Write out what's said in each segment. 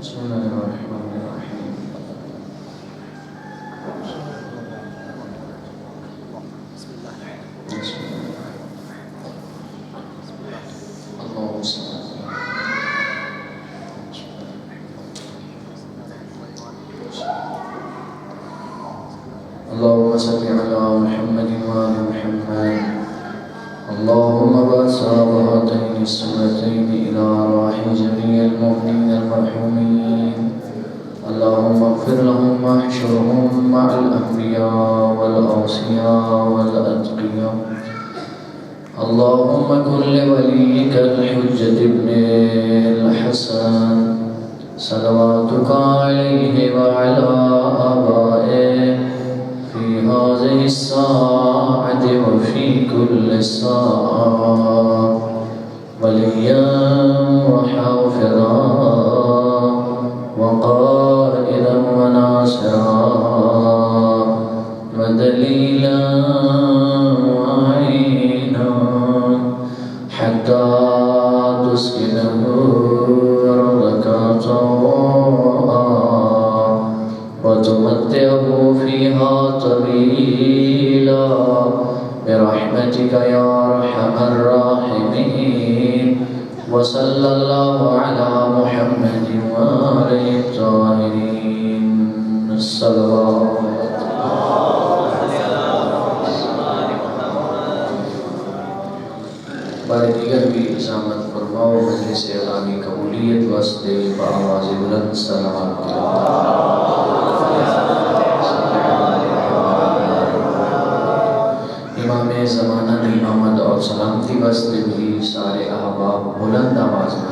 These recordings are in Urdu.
بسم الله الرحمن الرحيم. اللهم صل اللهم صل على محمد وآل محمد. اللهم بارك على هاتين السورتين إلى أرواح جميع المؤمنين المرحومين. اللهم اغفر لهم واحشرهم مع الأنبياء والأوصياء والأتقياء. اللهم كن لوليك الحجة ابن الحسن صلواتك عليه وعلى آبائه في هذه الساعة وفي كل ساعة وليا وحافظا وقائدا وناصرا ودليلا وعينا حتى تسكنه أرضك طوعا وتمتعه فيها طويلا برحمتك يا أرحم الراحمين. وصلى الله على محمد وآله الطاهرين. الصلوات. بار دیگر بھی ازامت فرماؤ مجلس اعلامی قبولیت واسطے بآواز بلند صلوات امام زمانہ کی آمد اور سلامتی واسطے بھی سارے احباب بلند آواز میں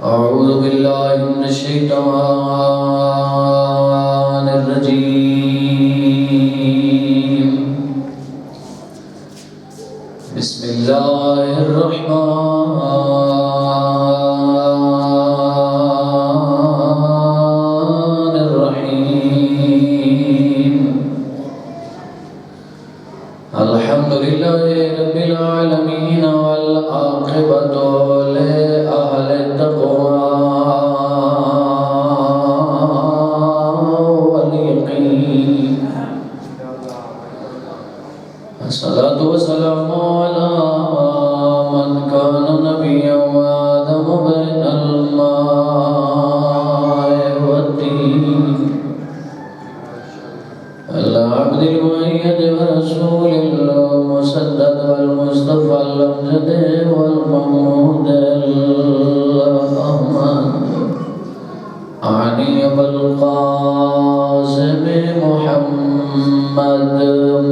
اعوذ باللہ من الشیطان الرجیم. بسم اللہ الرحمن الرحیم. الحمد للہ رب العالمین والعاقبۃ لأہل التقوى واليقین. الصلاة والسلام على من كان نبيا وآدم بين الماء والدين. العبد المؤيد ورسول المسدد والمصطفى الأمجد والمحمود الأحمد. أعني بالقاسم محمد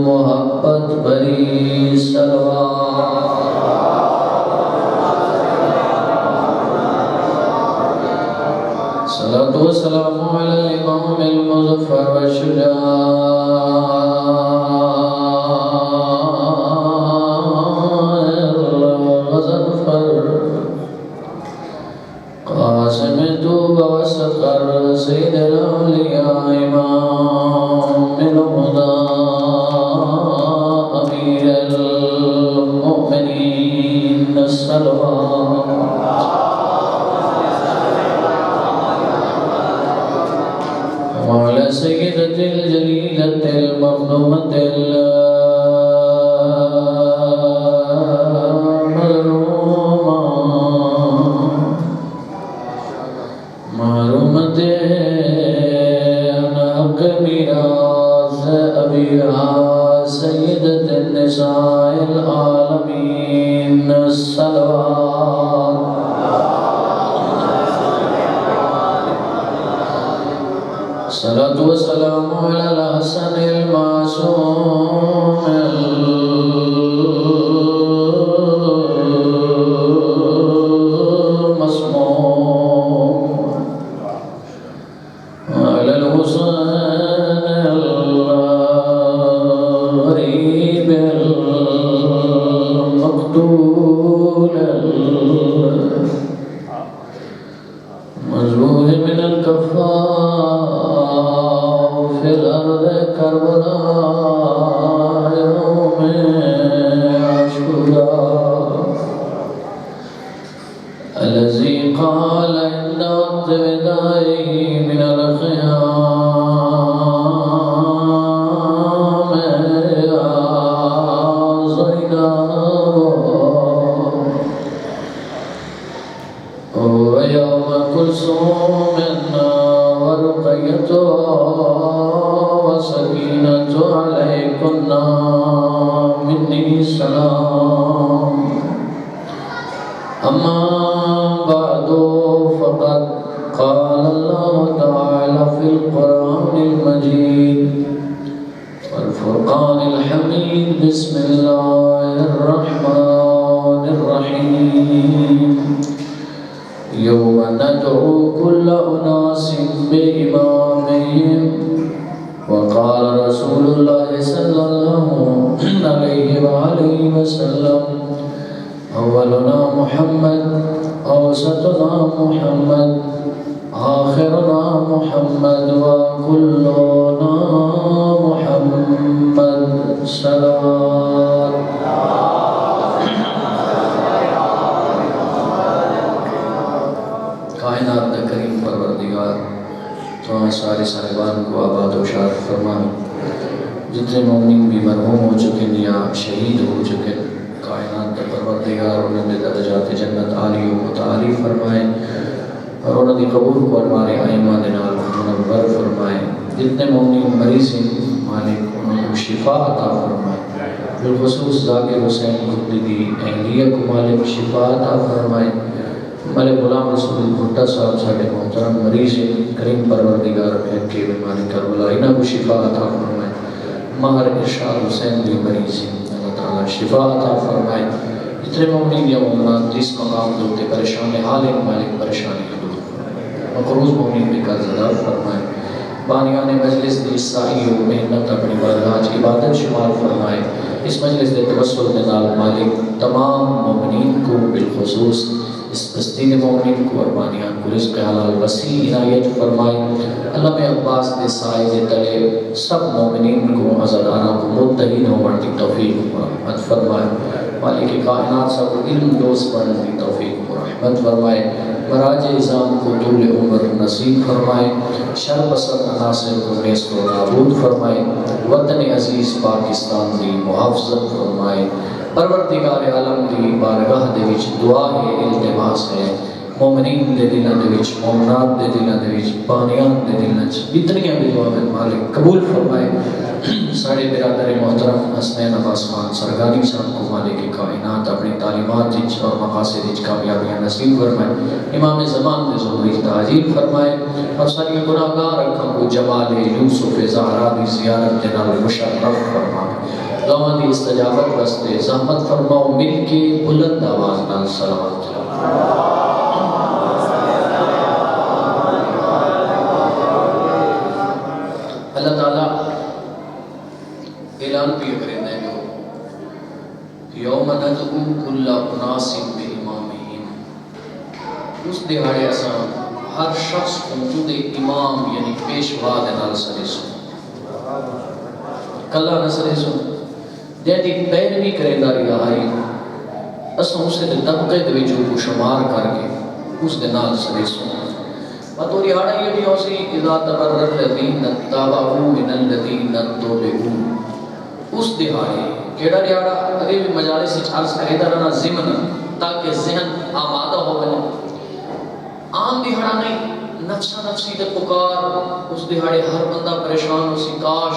محبت بری صلوات. صلاة والسلام على الإمام المظفر والشجاع الغزنفر قاسم توبة وسقر سيد الأولياء إمام الهدى أمير المؤمنين. الصلوات. وعلى سيدة الجليلة المظلومة محرومة أناق ميراث أبيها سيدة النساء العالمين. الصلوات. الصلاة والسلام على الحسن المعصوم المصموم وعلى الحسين الغريب المقتول المجروح من الكفار في الأرض كربلاء يوم الرحمن الحميد بسم الله الرحمن الرحيم يوم ندعو كل أناس بإمامهم وقال رسول الله صلى الله عليه وآله وسلم أولنا محمد أوسطنا محمد آخرنا محمد وكلنا محمد صلوات کائنات کا کریم پروردگار تو سارے صاحبان کو آباد و شاد فرمائے. جتنے مومنین بھی مرحوم ہو چکے ہیں یا شہید ہو چکے ہیں کائنات کا پروردگار انہیں دے درجات جنت عالی و متعالی فرمائے اور انہوں نے قبول کو ہمارے ائمہ دنال منور فرمائے. جتنے مومنین مریض ہیں مالک انہوں کو شفا عطا فرمائے. بالخصوص ذاکر حسین خدیدی اہلیہ کو مالک شفا عطا فرمائے. ملک غلام رسول بھٹا صاحب ساڑھے محترم مریض ہیں کریم پروردگار بہت کے مالک کربلا انہوں کو شفا عطا فرمائے. ماہر ارشاد حسین بھی مریض ہیں اللہ تعالیٰ شفا عطا فرمائے. جتنے مومنین یا مومنات جس مقام دوتے پریشان حال ہیں مالک پریشانی مقروض مومنین بھی قرض ادا فرمائے. بانیان مجلس دی سائی و محنت اپنی برداج عبادت شمار فرمائے. اس مجلس دے توسل دے نال مالک تمام مومنین کو بالخصوص اس بستی دے مومنین کو اور بانیان کو رزق حلال وسیع عنایت فرمائے. اللہ میں عباس دے سائی دے تلے سب مومنین کو عزدانہ کو متحین ہونے کی توفیق و رحمت فرمائے. مالک کائنات سب علم دوست بڑھنے کی توفیق و رحمت فرمائے. مراج اعظام کو طول عمر نصیب فرمائے. شر پسند عناصر کو نیست و نابود فرمائے. وطن عزیز پاکستان دی محافظت فرمائے. پروردگار عالم دی بارگاہ دے وچ دعا ہے التماس ہے مومنین دے دلوں دے وچ مومنات دے دلوں دے وچ بانیان دے دلوں وچ جتنیاں بھی دعا میں مالک قبول فرمائے. ساڑھے برادر محترم حسنین عباس خان سرگانی صاحب کو مالک کائنات اپنی تعلیمات وچ اور مقاصد وچ کامیابیاں نصیب فرمائے. امام زمان دے ظہور تعجیل فرمائے اور ساری گناہگار اکھاں کو جمال یوسف زہرا دی زیارت دے نال مشرف فرمائے. دعا دی استجابت واسطے زحمت فرماؤ مل کے بلند آواز نال صلوات. اللہ تعالیٰ اعلان بھی کریں دیں گے یوم ندعو کل اناس بامامہم. اس دہاڑے اساں ہر شخص کو دے امام یعنی پیشوا دے نال سرے سو کلا نہ سرے سو جیدی پیروی کرے دا رہا ہے اساں اسے دے طبقے دے وچوں کو شمار کر کے اس دے نال سرے سو. تو ریاڑا یہ بھی ہوسی اذا تبرر الذین اتبعوا من الذین اتبعوا. اس دہاڑے کیڑا ریاڑا اگے بھی مجالس وچ عرض کرے دا رہنا ضمن تاکہ ذہن آمادہ ہو بنے. عام دہاڑا نہیں نفسا نفسی دے پکار. اس دہاڑے ہر بندہ پریشان ہو سی کاش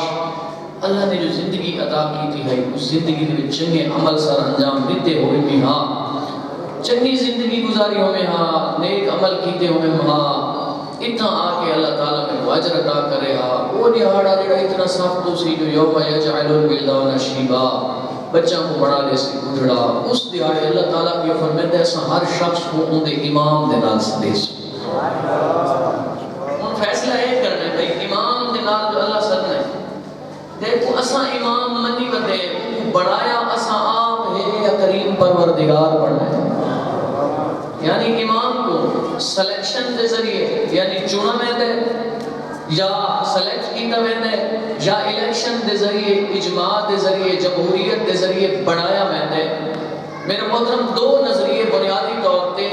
اللہ نے جو زندگی عطا کی تھی ہے اس زندگی دے وچ چنگے عمل سر انجام دیتے ہوئے بھی ہاں چنگی زندگی گزاری ہوئے ہاں نیک عمل کیتے ہوئے ہاں اتنا آکے اللہ تعالیٰ میں اجر عطا کرے ہاں. وہ دہاڑا جڑا اتنا سخت سی جو یوم یجعل الولدان شیبا بچوں کو بڑا دے سی گجڑا. اس دہاڑے اللہ تعالیٰ کی فرمائے ایسا ہر شخص کو ان دے امام دے نال سدے سو. ان فیصلہ یہ کرنے بھئی امام دے نال جو اللہ سدنا ہے دیکھو اساں امام منی ودے بڑھایا اساں آپ ہے یا کریم پروردگار بڑھنا ہے. یعنی امام کو سلیکشن دے ذریعے یعنی چنا میں دے یا سلیکٹ کیتا میں دے یا الیکشن دے ذریعے اجماع دے ذریعے جمہوریت دے ذریعے بڑھایا میں دے. میرے محترم دو نظریے بنیادی طور تے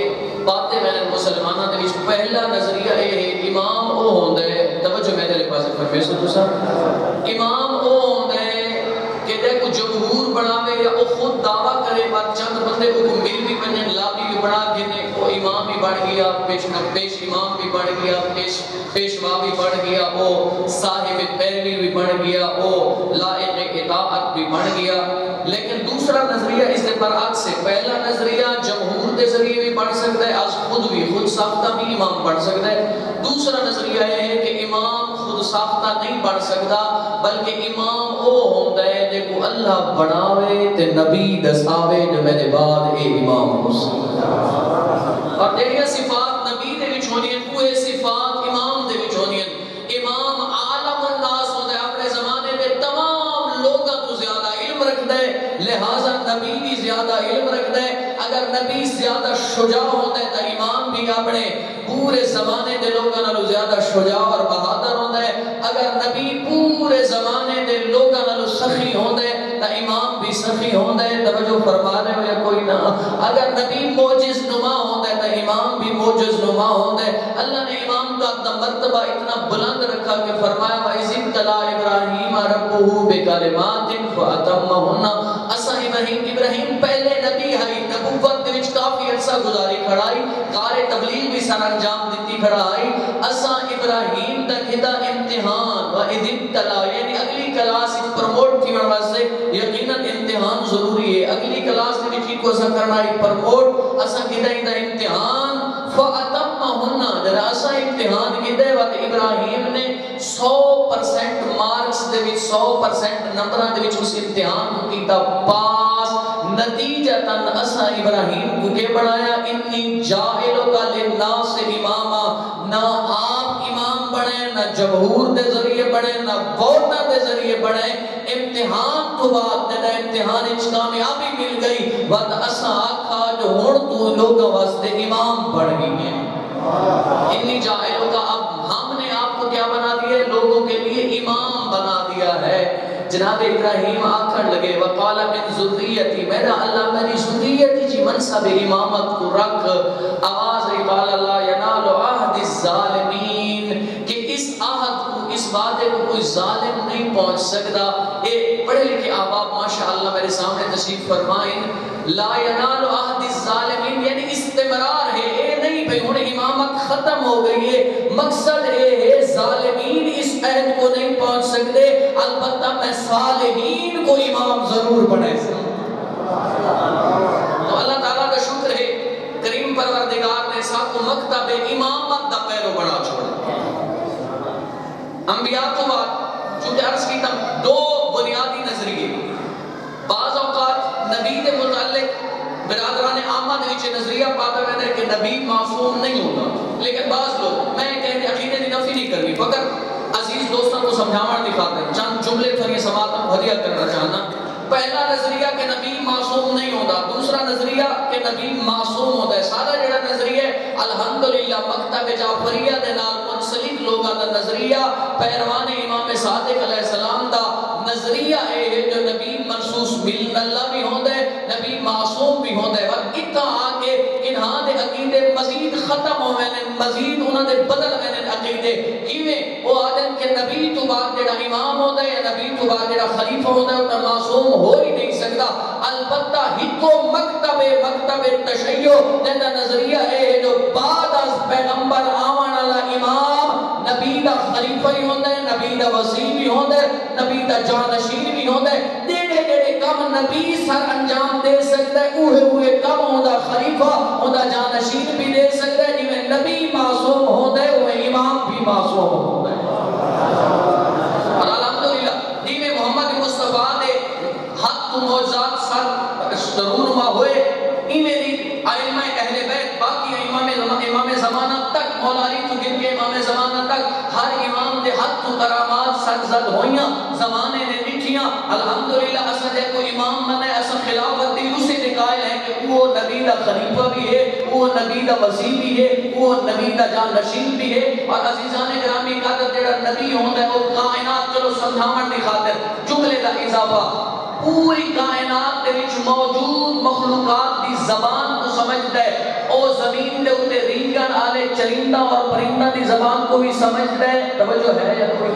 پاتے میں نے مسلمانہ دے وچ. پہلا نظریہ اے ہے امام او ہوندے توجہ میں دے پاس پروفیسر تسا امام او ہوندے کہ دے کو جمہور بڑھاوے یا او خود دعویٰ کرے بعد چند بندے کو مل بھی بنے لابی بھی بڑھا دینے وہ امام بھی بڑھ گیا پیش امام بھی بڑھ گیا پیشوا بھی بڑھ گیا وہ صاحب پیروی بھی بڑھ گیا وہ لائق اطاعت بھی بڑھ گیا. لیکن دوسرا نظریہ اس کے برعکس ہے. پہلا نظریہ جمہور دے ذریعے بھی بڑھ سکتا ہے از خود ساختہ بھی امام بڑھ سکتا ہے. دوسرا نظریہ یہ ہے کہ امام خود ساختہ نہیں بڑھ سکتا بلکہ امام وہ ہوتا ہے اللہ بناوے تے نبی دساوے جو میرے بعد اے امام حسین اور جڑیاں صفات نبی دے وچ ہونیاں اوہ صفات امام دے وچ ہونیاں امام عالم الناس ہوندے اپنے زمانے دے تمام لوگاں تو زیادہ علم رکھدا ہے لہذا نبی بھی زیادہ علم رکھدا ہے اگر نبی زیادہ شجاع ہوندے تے امام بھی اپنے پورے زمانے دے لوگاں نالوں زیادہ شجاع اور بہادر ہوندا ہے اگر نبی پورے زمانے دے لوگاں نالوں سخی ہوندا ہے تے امام بھی سخی ہوندا ہے توجہ فرما رہے ہو یا کوئی نہ اگر نبی معجز نما ہوندا ہے تے امام بھی معجز نما ہوندا ہے اللہ نے امام کا مرتبہ اتنا بلند رکھا کہ فرمایا وَإِذِ ابْتَلَىٰ إِبْرَاهِيمَ رَبُّهُ بِكَلِمَاتٍ فَأَتَمَّهُنَّ اساں ابراہیم پہلے نبی ہے نبوت دے وچ کافی عرصہ گزاری کھڑائی کار تبلیغ بھی سر انجام دیتی کھڑائی اساں ابراہیم دا کدا امتحان وَإِذِ ابْتَلَىٰ یعنی اگلی کلاس وچ پروموٹ تھی واسطے یقیناً امتحان ضروری ہے اگلی کلاس دے وچ کو اساں کرنا ہے پروموٹ اساں کدا امتحان فَأَتَمَّهُنَّ جڑا اساں امتحان کیتے وقت ابراہیم نے 100% مارکس دے وچ 100% نمبراں دے وچ اس امتحان کو کیتا پاس نتیجتاً اساں ابراہیم کو کے بنایا انی جاعلک للناس اماما نہ آپ امام بنے نہ جمہور دے ذریعے بنے نہ ووٹاں دے ذریعے بنے امتحان تو بعد جڑا امتحان وچ کامیابی مل گئی وقت اساں آکھا جو ہن تو لوگاں واسطے امام بن گئی ہیں انی جاہلوں کا اب ہم نے آپ کو کیا بنا دیا ہے لوگوں کے لیے امام بنا دیا ہے جناب ابراہیم آکھن لگے وقال من ذریتی میرا اللہ میری ذریتی جی منصب امامت کو رکھ آواز قال اللہ ینال عہد الظالمین کہ اس عہد کو اس وعدے کو کوئی ظالم نہیں پہنچ سکتا اے پڑھے لکھے آباب ماشاءاللہ میرے سامنے تشریف فرمائیں لا ینال عہد الظالمین یعنی استمرار ہے اے نہیں بھئی انہیں امامت ختم ہو گئی ہے مقصد اے ہے ظالمین اس عہد کو نہیں پہنچ سکتے البتہ میں صالحین کو امام ضرور بنے تو اللہ تعالیٰ کا شکر ہے کریم پروردگار نے ساتھ کو مکتب امامت دا پہلو بڑا چھوڑا انبیاء کو بات چونکہ عرض کی تم دو بنیادی نظریے بعض اوقات نبی کے متعلق برادران عامہ دے وچ نظریہ پاتا ہے کہ نبی معصوم نہیں ہوتا لیکن بعض لوگ میں کہتے عقیدے کی نفی نہیں کرنی فقط عزیز دوستوں کو سمجھانا دکھاتے ہیں چند جملے تھا یہ سماعت ہدیہ کرنا چاہنا پہلا نظریہ کہ نبی معصوم نہیں ہوتا دوسرا نظریہ کہ نبی معصوم ہوتا ہے سارا جڑا نظریہ الحمدللہ مکتب جعفریہ دے نال منسلک لوگاں دا نظریہ پیروان امام صادق علیہ السلام دا نظریہ ہے جو نبی منصوص ملن اللہ بھی ہوندے نبی معصوم بھی ہوندے وقت اتنا آکے انہاں دے عقیدے مزید ختم ہوئے مزید انہاں دے بدل ہوئے عقیدے کیویں وہ آدم کے نبی تو بعد جڑا امام ہوتا ہے یا نبی تو بعد جڑا خلیفہ ہوتا ہے وہ معصوم ہو ہی نہیں سکتا البتہ ہکو مکتب تشیع جیسا نظریہ ہے جو بعد از پیغمبر آوان والا امام نبی دا خلیفہ ہی ہوتا ہے نبی دا وسیع بھی ہوتا ہے نبی دا جانشین بھی ہوتا ہے جڑے کم نبی سر انجام دے سکتا ہے اوہے کم ہوتا خلیفہ ہوتا جانشین بھی دے سکتا ہے جی نبی معصوم ہوتا ہے وہ امام بھی معصوم ہوتا ہے اور الحمدللہ دین محمد مصطفیٰ دے حق و معجزات سر رونما ہوئے ایمیری ائمہ اہل بیت باقی امام زمانہ تک مولا علی تو گن کے امام زمانہ تک ہر امام دے حق و کرامات سرزد ہوئیاں زمانے نے نٹھیاں الحمدللہ اصل ہے کوئی امام منے اصل خلافت دی اسے نکائل ہے کہ وہ نبی دا خلیفہ بھی ہے وہ نبی دا وزیر بھی ہے وہ نبی دا جانشین بھی ہے اور عزیزان گرامی قدر جڑا نبی ہوندہ ہے وہ کائنات چلو سمجھاون دی خاطر جملے دا اضافہ پوری کائنات دے وچ موجود مخلوقات دی زبان کو سمجھتا ہے او زمین دے اوتے ریگن آلے چرندہ اور پرندہ دی زبان کو بھی سمجھتا ہے توجہ ہے یا کوئی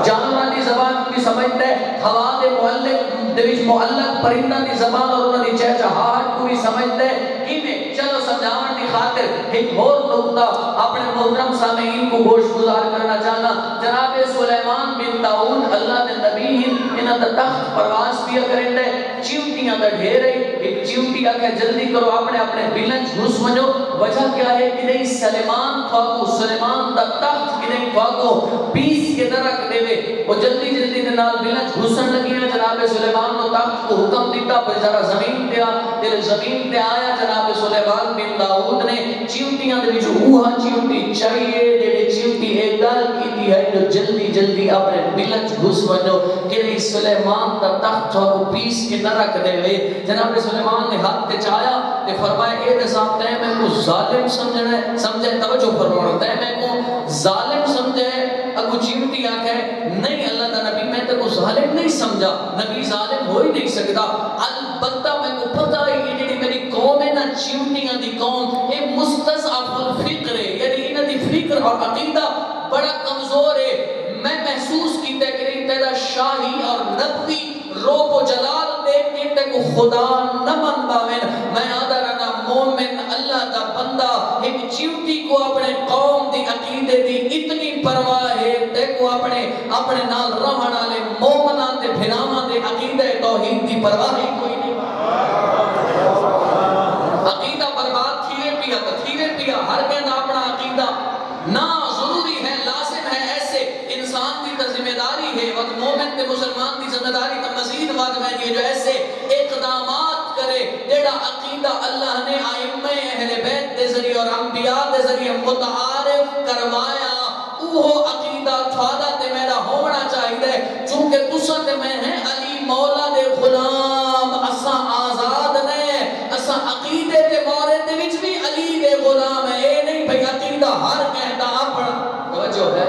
جانوران دی زبان کو بھی سمجھتا ہے ہوا دے معلق دے وچ معلق پرندہ دی زبان اور انہاں دی چہچہاہٹ کو بھی سمجھتا ہے کیویں چلو سمجھاون دی خاطر ایک اور نقطہ اپنے محترم سامعین کو گوش گزار کرنا چاہنا جناب سلیمان بن داؤد اللہ دے نبی انہاں دا تخت پرواز بھی کریں دے چیوٹیاں دا ڈھیر ہے ایک چیوٹی آکے جلدی کرو اپنے بلنج گھس منو وجہ کیا ہے کہ نہیں سلیمان دا تخت کہ نہیں تھواکو 20 کے درک دے وے وہ جلدی جلدی دے نال بلند گھسن لگی ہیں جناب سلیمان کو تخت کو حکم دیتا پھر ذرا زمین پہ آ تیرے زمین پہ آیا جناب سلیمان بن داؤد نے چیونٹیاں دے وچ اوہا چیونٹی چاہیے جڑی چیونٹی ایک گل کیتی ہے جو جلدی جلدی اپنے بلند گھس ونجو کہ سلیمان دا تخت کو پیس کے نہ رکھ دے وے جناب سلیمان نے ہاتھ تے چایا تے فرمایا اے نظام تے میں کو ظالم سمجھنا ہے سمجھے توجہ فرمانا تے میں کو ظالم سمجھے اگو چیونٹی آکھے نہیں اللہ دا نبی میں تے کو ظالم نہیں سمجھا نبی ظالم ہو ہی نہیں سکتا البتہ میں کو پتہ ہے یہ جڑی میری قوم ہے نا چیونٹیاں دی قوم اے مستضعف الفکر ہے یعنی انہاں دی فکر اور عقیدہ بڑا کمزور ہے میں محسوس کیتا ہے کہ تیرا شاہی اور نبوی روب و جلال دیکھ کے تے کو خدا نہ من باویں میں آدھا رہنا مومن اللہ دا بندہ ایک چیوٹی کو اپنے قوم دی عقیدے دی اتنی پرواہ ہے تے کو اپنے نال رہن والے مومناں تے بھراواں دے عقیدے توحید دی پرواہ ہی کوئی نہیں عقیدہ برباد تھیرے پیا ہر کہنا اپنا عقیدہ نہ ضروری ہے لازم ہے ایسے انسان کی ذمہ داری ہے وقت مومن تے مسلمان کی ذمہ داری تو مزید واجب ہے جو ایسے اقدامات کرے جیڑا عقیدہ اللہ نے ائمہ اہل بیت دے ذریعے اور انبیاء دے ذریعے متعارف کروایا وہ عقیدہ تھوڑا تے میرا ہونا چاہیے چونکہ تساں تے میں ہیں علی مولا دے غلام اساں آزاد نے اساں عقیدے تے مورد دے وچ بھی علی دے غلام ہے اے نہیں بھئی عقیدہ ہر کہتا اپنا توجہ ہے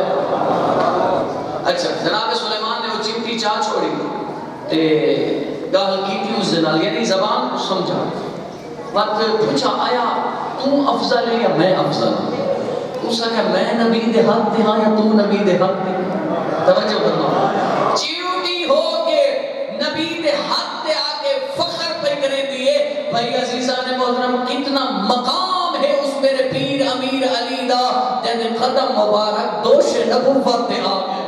اچھا جناب سلیمان نے وہ چمٹی چاہ چھوڑی تے گال کی تھی اس دنال یعنی زبان کو سمجھا وقت پوچھا آیا تو افضل ہے یا میں افضل اس نے میں نبی دے حق دے ہاں یا تو نبی دے حق دے توجہ کرنا چیوٹی ہو کے نبی دے حق دے آکے فخر پہ کرے دیئے بھائی عزیزان محترم کتنا مقام ہے اس میرے پیر امیر علی دا جن قدم مبارک دوش نبوت دے آگے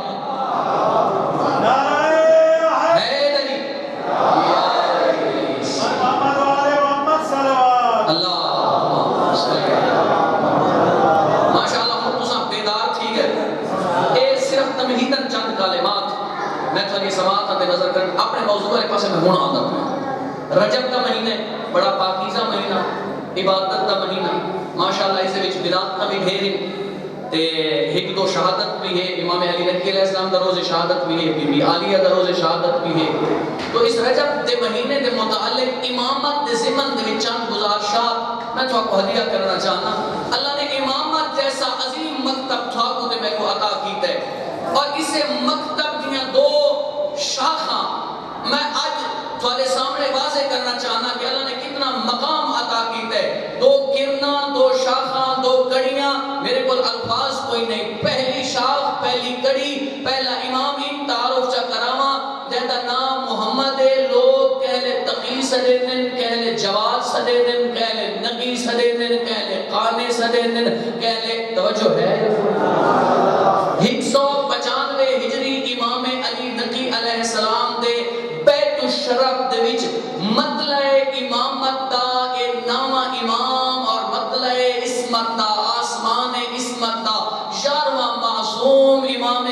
اپنے موضوع کے پاس میں ہونا آتا ہے رجب کا مہینہ بڑا پاکیزہ مہینہ عبادت کا مہینہ ماشاءاللہ اسے وچ بدعت کا بھی ڈھیر تے ایک دو شہادت بھی ہے امام علی رضی علیہ السلام دا روز شہادت بھی ہے بی بی عالیہ دا روز شہادت بھی ہے تو اس رجب دے مہینے دے متعلق امامت دے ضمن دے چند گزارشات میں تو آپ کو ہدیہ کرنا چاہنا اللہ نے امامت جیسا عظیم مکتب تھاکو دے میں کو عطا کیتا ہے اور اسے مکتب دیاں دو شاخاں میں آج تھوڑے سامنے واضح کرنا چاہنا کہ اللہ نے کتنا مقام عطا کیتا ہے دو کرنا دو شاخاں دو کڑیاں میرے کو الفاظ کوئی نہیں پہلی شاخ پہلی کڑی پہلا امام ان تعارف چا کراما جیدہ نام محمد لوگ کہلے تقی سدے دن کہلے جواد سدے دن کہلے نقی سدے دن کہلے قانے سدے دن کہلے توجہ ہے 195 ہجری امام علی نقی علیہ السلام دے بیت الشرف دے وچ مطلع امامت دا اے نامہ امام اور مطلع اسمت دا آسمان اسمت دا 11واں معصوم امام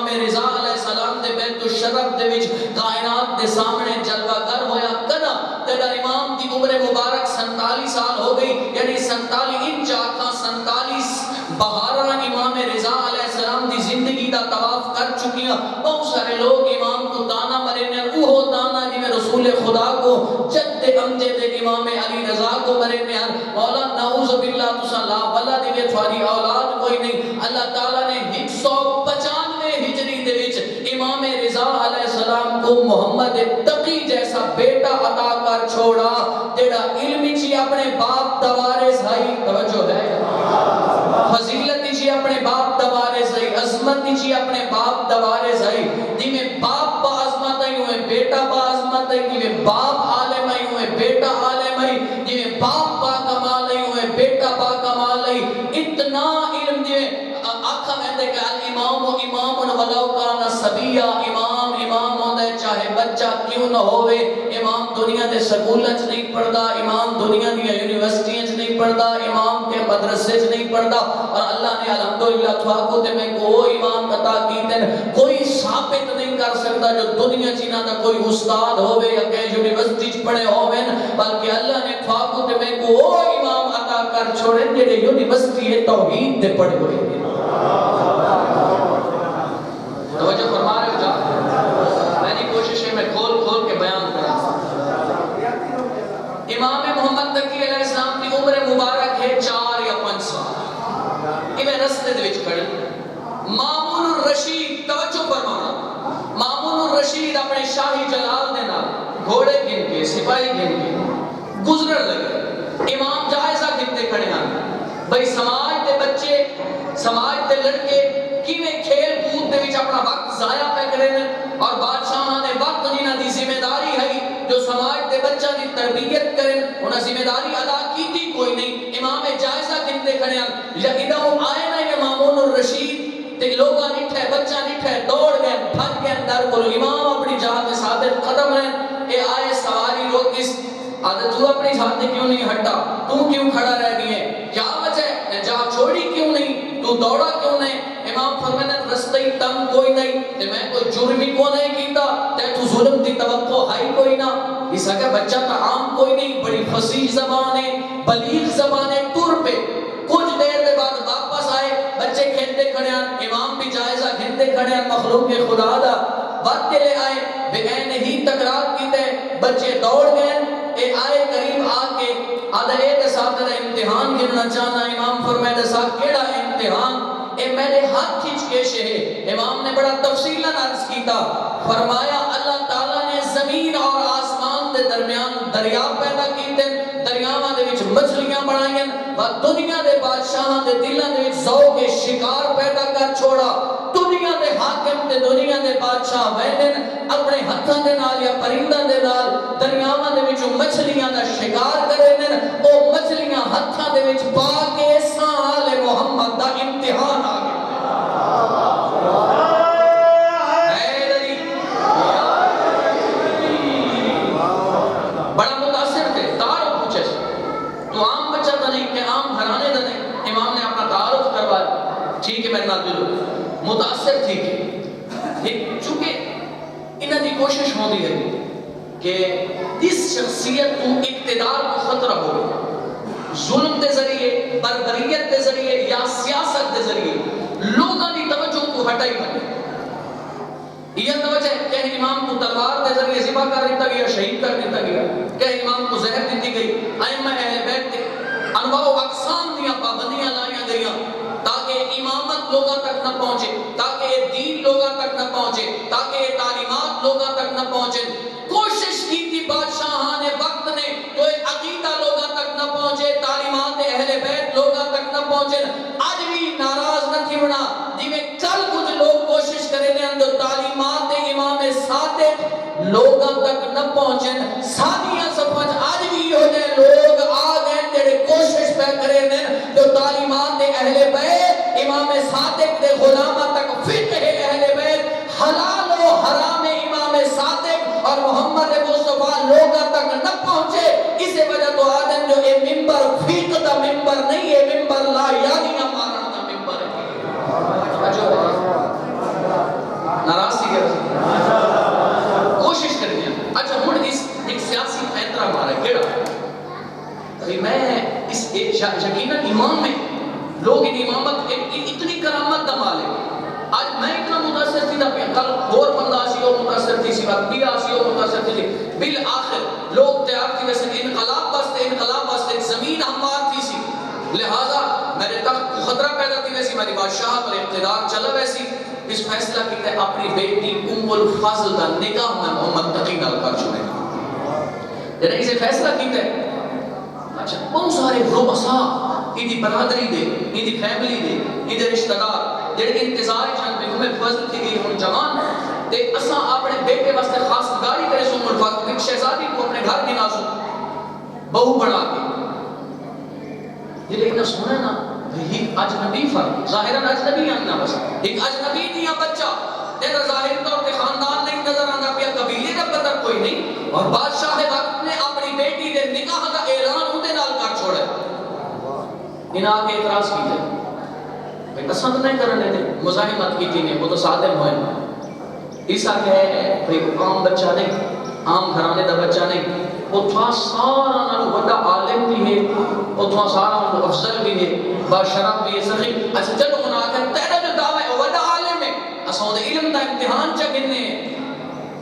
رضا علیہ السلام دے بیت الشرف دے وچ کائنات دے سامنے جلوہ گر ہویا کنا تیرا امام دی عمر مبارک 47 سال ہو گئی یعنی 47 انچ آکھاں 47 بہارہ امام رضا علیہ السلام دی زندگی دا طواف کر چکیاں بہت سارے لوگ امام کو تانا مرے نے وہ تانا جی میں رسول خدا کو جد امجد امام علی رضا کو مرے نے مولا نعوذ باللہ تسا لا ولد دی تھوڑی اولاد کوئی نہیں اللہ تعالیٰ نے 195 ہجری دے وچ امام رضا علیہ السلام کو محمد تقی جیسا بیٹا عطا کر چھوڑا جیڑا علمی چی اپنے باپ دوارے سائی توجہ ہے فضیلت جی اپنے باپ دوارے سائی عظمت جی اپنے باپ دوارے سائی جی میں باپ با عظمت آئی ہوئے بیٹا با عظمت آئی جی میں باپ عالم آئی ہوئے بیٹا عالم آئی جی میں باپ با کمال آئی ہوئے بیٹا با کمال آئی اتنا علم جی آکھا میں دے کہ الامام ولو کانا سبیہ امام ہوندے چاہے بچہ کیوں نہ ہوئے، امام دنیا دے سکولوں چ نہیں پڑھدا، امام دنیا دی یونیورسٹیاں چ نہیں پڑھدا، امام کے مدرسے چ نہیں پڑھدا، اور اللہ نے الحمدللہ تھاکو تے میں کو امام عطا کیتے کوئی ثابت نہیں کر سکتا جو دنیا چ نہ کوئی استاد ہوئے یا کہ یونیورسٹی چ پڑھے ہوئے، بلکہ اللہ نے تھاکو تے میں کو امام عطا کر چھوڑے جڑے یونیورسٹی توحید تے پڑھے ہوئے ہیں۔ توجہ فرما رہے ہو جا، میری کوشش ہے میں کھول کھول کے بیان کروں۔ امام محمد تقی علیہ السلام کی عمر مبارک ہے 4 یا 5 سال، میں رستے دے وچ کھڑی، مامون الرشید توجہ فرمانا، مامون الرشید اپنے شاہی جلال دے نال گھوڑے گن کے سپاہی گن کے گزرن لگے، امام جائزہ گنتے کھڑے ہیں بھئی سماج دے بچے سماج دے لڑکے کیویں کھیل کود دے وچ اپنا وقت ضائع پہ کریں، اور بادشاہاں نے وقت جنہاں دی ذمہ داری ہے جو سماج دے بچہ دی تربیت کریں انہاں ذمہ داری ادا کیتی کوئی نہیں، امام جائزہ گنتے کھڑے ہیں، یقیدہ آئے نا یہ مامون الرشید تے لوگاں نٹھے بچہ نٹھے دوڑ گئے بھج گئے در کو، امام اپنی جہاں میں ثابت قدم رہے، اے آئے سواری روک اس آدھے تو اپنی جہاں کیوں نہیں ہٹا، تو کیوں کھڑا رہ گئی ہے، کیا وجہ ہے، جہاں چھوڑی کیوں نہیں، تو دوڑا کیوں نہیں، امام فرمانے رستے تم کوئی نہیں، تے میں کوئی جرمی کو نہیں کیتا، تے تو ظلم دی توقع ہے کوئی نہ، اس کا بچہ تا عام کوئی نہیں، بڑی فصیح زبان ہے، بلیغ زبان ہے، ٹور پہ کچھ دیر کے بعد واپس آئے، بچے کھیلتے کھڑے ہیں، امام بھی جائزہ گھنتے کھڑے ہیں، مخلوق کے خدا دا وقت لے آئے، بغیر ہی تکرار کیتے، بچے دوڑ گئے، اے آئے قریب آکے آدھا اے دے ساتھ امتحان گرنا چاہنا، امام فرمائے دے ساتھ کیڑا امتحان، اے میرے ہاتھ کھچ کے شہے، امام نے بڑا تفصیلاً عرض کیتا، فرمایا اللہ تعالیٰ نے زمین اور آسمان دے درمیان دریا پیدا کیتے، دریاواں دے وچ مچھلیاں بنائیں، و دنیا دے بادشاہاں دے دلاں دے وچ ذوق شکار پیدا کر چھوڑا، دنیا دے حاکم تے دنیا دے بادشاہ وینن اپنے ہتھاں دے نال یا پرنداں دے نال دریاواں دے وچ مچھلیاں دا شکار کرن، او مچھلیاں ہتھاں دے وچ پا کے سال محمد دا امتحان آ گیا۔ بڑا متاثر تھے، تعارف پوچھے تو عام بچہ تھا نہیں کہ عام گھرانے دا نہیں، امام نے اپنا تعارف کروایا، ٹھیک ہے میرے نال دلو متاثر تھی کہ چونکہ انہاں دی کوشش ہوندی ہے کہ اس شخصیت کو اقتدار کو خطرہ ہو، ظلم دے ذریعے، بربریت دے ذریعے یا سیاست دے ذریعے لوگاں دی توجہ کو ہٹائی بنے، یہ توجہ ہے کہ امام کو تلوار دے ذریعے ذبح کر دیتا گیا، شہید کر دیتا گیا، کہ امام کو زہر دیتی گئی، ائمہ اہل بیت کے انواع و اقسام دیا پابندیاں لائیاں گئیاں تاکہ امامت لوگاں تک نہ پہنچے، تاکہ یہ دین لوگاں تک نہ پہنچے، تاکہ یہ تعلیمات لوگاں تک نہ پہنچے، کوشش کی تھی بادشاہان وقت نے تو عقیدہ لوگاں تک نہ پہنچے، تعلیمات اہل بیت لوگاں تک نہ پہنچے، آج بھی ناراض نہ تھی بنا جی میں کل کچھ لوگ کوشش کریں گے اندر تعلیمات امام صادق لوگاں تک نہ پہنچیں، سادیاں سمجھ آج بھی ہو جائے لوگ آ گئے تیرے کوشش پہ کریں گے جو تعلیمات اہل بیت امام صادق دے غلامہ تک فقہ اہل بیت حلال و حرام امام صادق اور محمد مصطفیٰ لوگاں تک نہ پہنچے، اسی وجہ تو آدم جو اے ممبر فقہ دا ممبر نہیں ہے، ممبر لا یادیاں مارن دا ممبر ہے، ناراض تھی گیا کوشش کرنی ہے۔ اچھا مڑ اس ایک سیاسی فیترہ مارا ہے کیڑا میں اس یقیناً امام میں لوگ ان امامت اتنی کرامت دا مال ہے، آج میں اتنا متاثر تھی تھا کل اور بندہ آسی اور متاثر تھی سی بات بھی آسی اور متاثر تھی بالآخر لوگ تیار تھی ویسے انقلاب بستے ایک زمین ہموار تھی سی، لہذا میرے تخت کو خطرہ پیدا تھی ویسی میری بادشاہت اور اقتدار چلا ویسی، اس فیصلہ کیتے اپنی بیٹی ام الفضل کا نکاح میں محمد تقی نال کر چھوڑے جنہیں اسے فیصلہ کیتے اچھا بہت سارے رؤساء ایدی برادری دے ایدی فیملی دے ایدی رشتہ دار جڑے انتظار چاہتے ہیں ام الفضل کی گئی ہم جوان تے اساں اپنے بیٹے واسطے خاص گاری کرے سو ام الفضل ایک شہزادی کو اپنے گھر کی ناسو بہو بنا کے یہ لیکن سنے نا ایک اجنبی فرق ظاہراً اجنبی آنا بس ایک اجنبی دیا بچہ تیرا ظاہر طور پہ خاندان نہیں نظر آنا پیا قبیلے کا اور بادشاہ وقت نے اپنی بیٹی دے نکاح کا اعلان اندے نال کر چھوڑے. انہاں کے اعتراض کیتے بھئی پسند نہیں کرنے دے مزاحمت کی نے وہ تو صادم ہوئے. عیسیٰ کہے بھئی عام بچہ نہیں, عام گھرانے دا بچہ نہیں, وہ تھا سارا نالو بڑا عالم بھی ہے, وہ تھا سارا نالو افضل بھی ہے, باشرف بھی ہے, سخی. اچھا چلو مناکر تیرا جو دعویٰ ہے وہ بڑا عالم ہے, اساں دے علم دا امتحان چا گنے ہیں.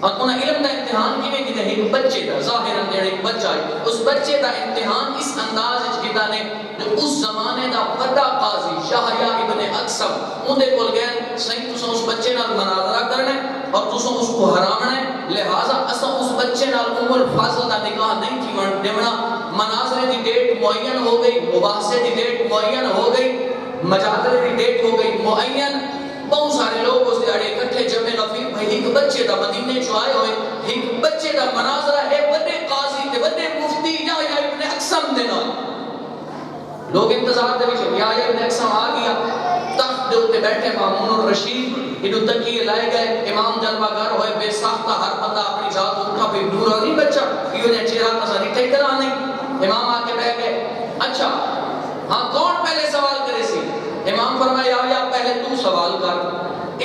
اور انہاں علم دا امتحان کی میں کہتے ہیں ایک بچے دا ظاہراً جڑا ایک بچہ ہے اس بچے دا امتحان اس انداز وچ کیتا نے جو اس زمانے دا بڑا قاضی یحییٰ ابن اقسم اون دے کول گئے صحیح تساں اس بچے نال مناظرہ کرنا ہے اور تساں اس کو حرامنا ہے, لہذا اساں اس بچے نال الفاضل دا نکاح نہیں تھی دیونا. مناظرے دی ڈیٹ معین ہو گئی, مباحثے دی ڈیٹ معین ہو گئی, مجادلے دی ڈیٹ ہو گئی معین. بہت سارے لوگ اس دیاڑے اکٹھے جمع غفیر بھئی ایک بچے دا مدینے چو آئے ہوئے, ایک بچے دا مناظرہ ہے بڑے قاضی تے بڑے مفتی یحییٰ ابن اقسم دے نال. لوگ انتظار دے وچ یحییٰ ابن اقسم آ گیا, تخت دے اوتے بیٹھے مامون الرشید انہوں تکیے لائے گئے, امام جلوہ گر ہوئے بے ساختہ, ہر بندہ اپنی ذات اٹھا بھی نورانی بچہ یہ نے چہرہ تسانی ٹھیک کرا نہیں. امام آ کے بیٹھ گئے, اچھا ہاں کون پہلے سوال کرے سی؟ امام فرمایا یا پہلے تو سوال کر.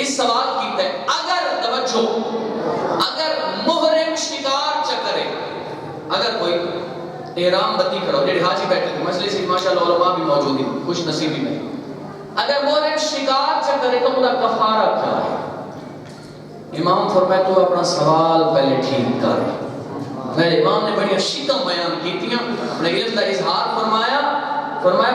اس سوال کیتا ہے اگر توجہ اگر محرم شکار چکرے, اگر کوئی احرام بندی کرو جڑے حاجی بیٹھے ہیں مجلس میں ماشاءاللہ علماء بھی موجود ہیں خوش نصیبی میں, اگر محرم شکار چکرے تو انہا کفارہ کیا ہے؟ امام فرمایا تو اپنا سوال پہلے ٹھیک کر. میرے امام نے بڑی شکم بیان کی تھی, اپنے علم دا اظہار فرمایا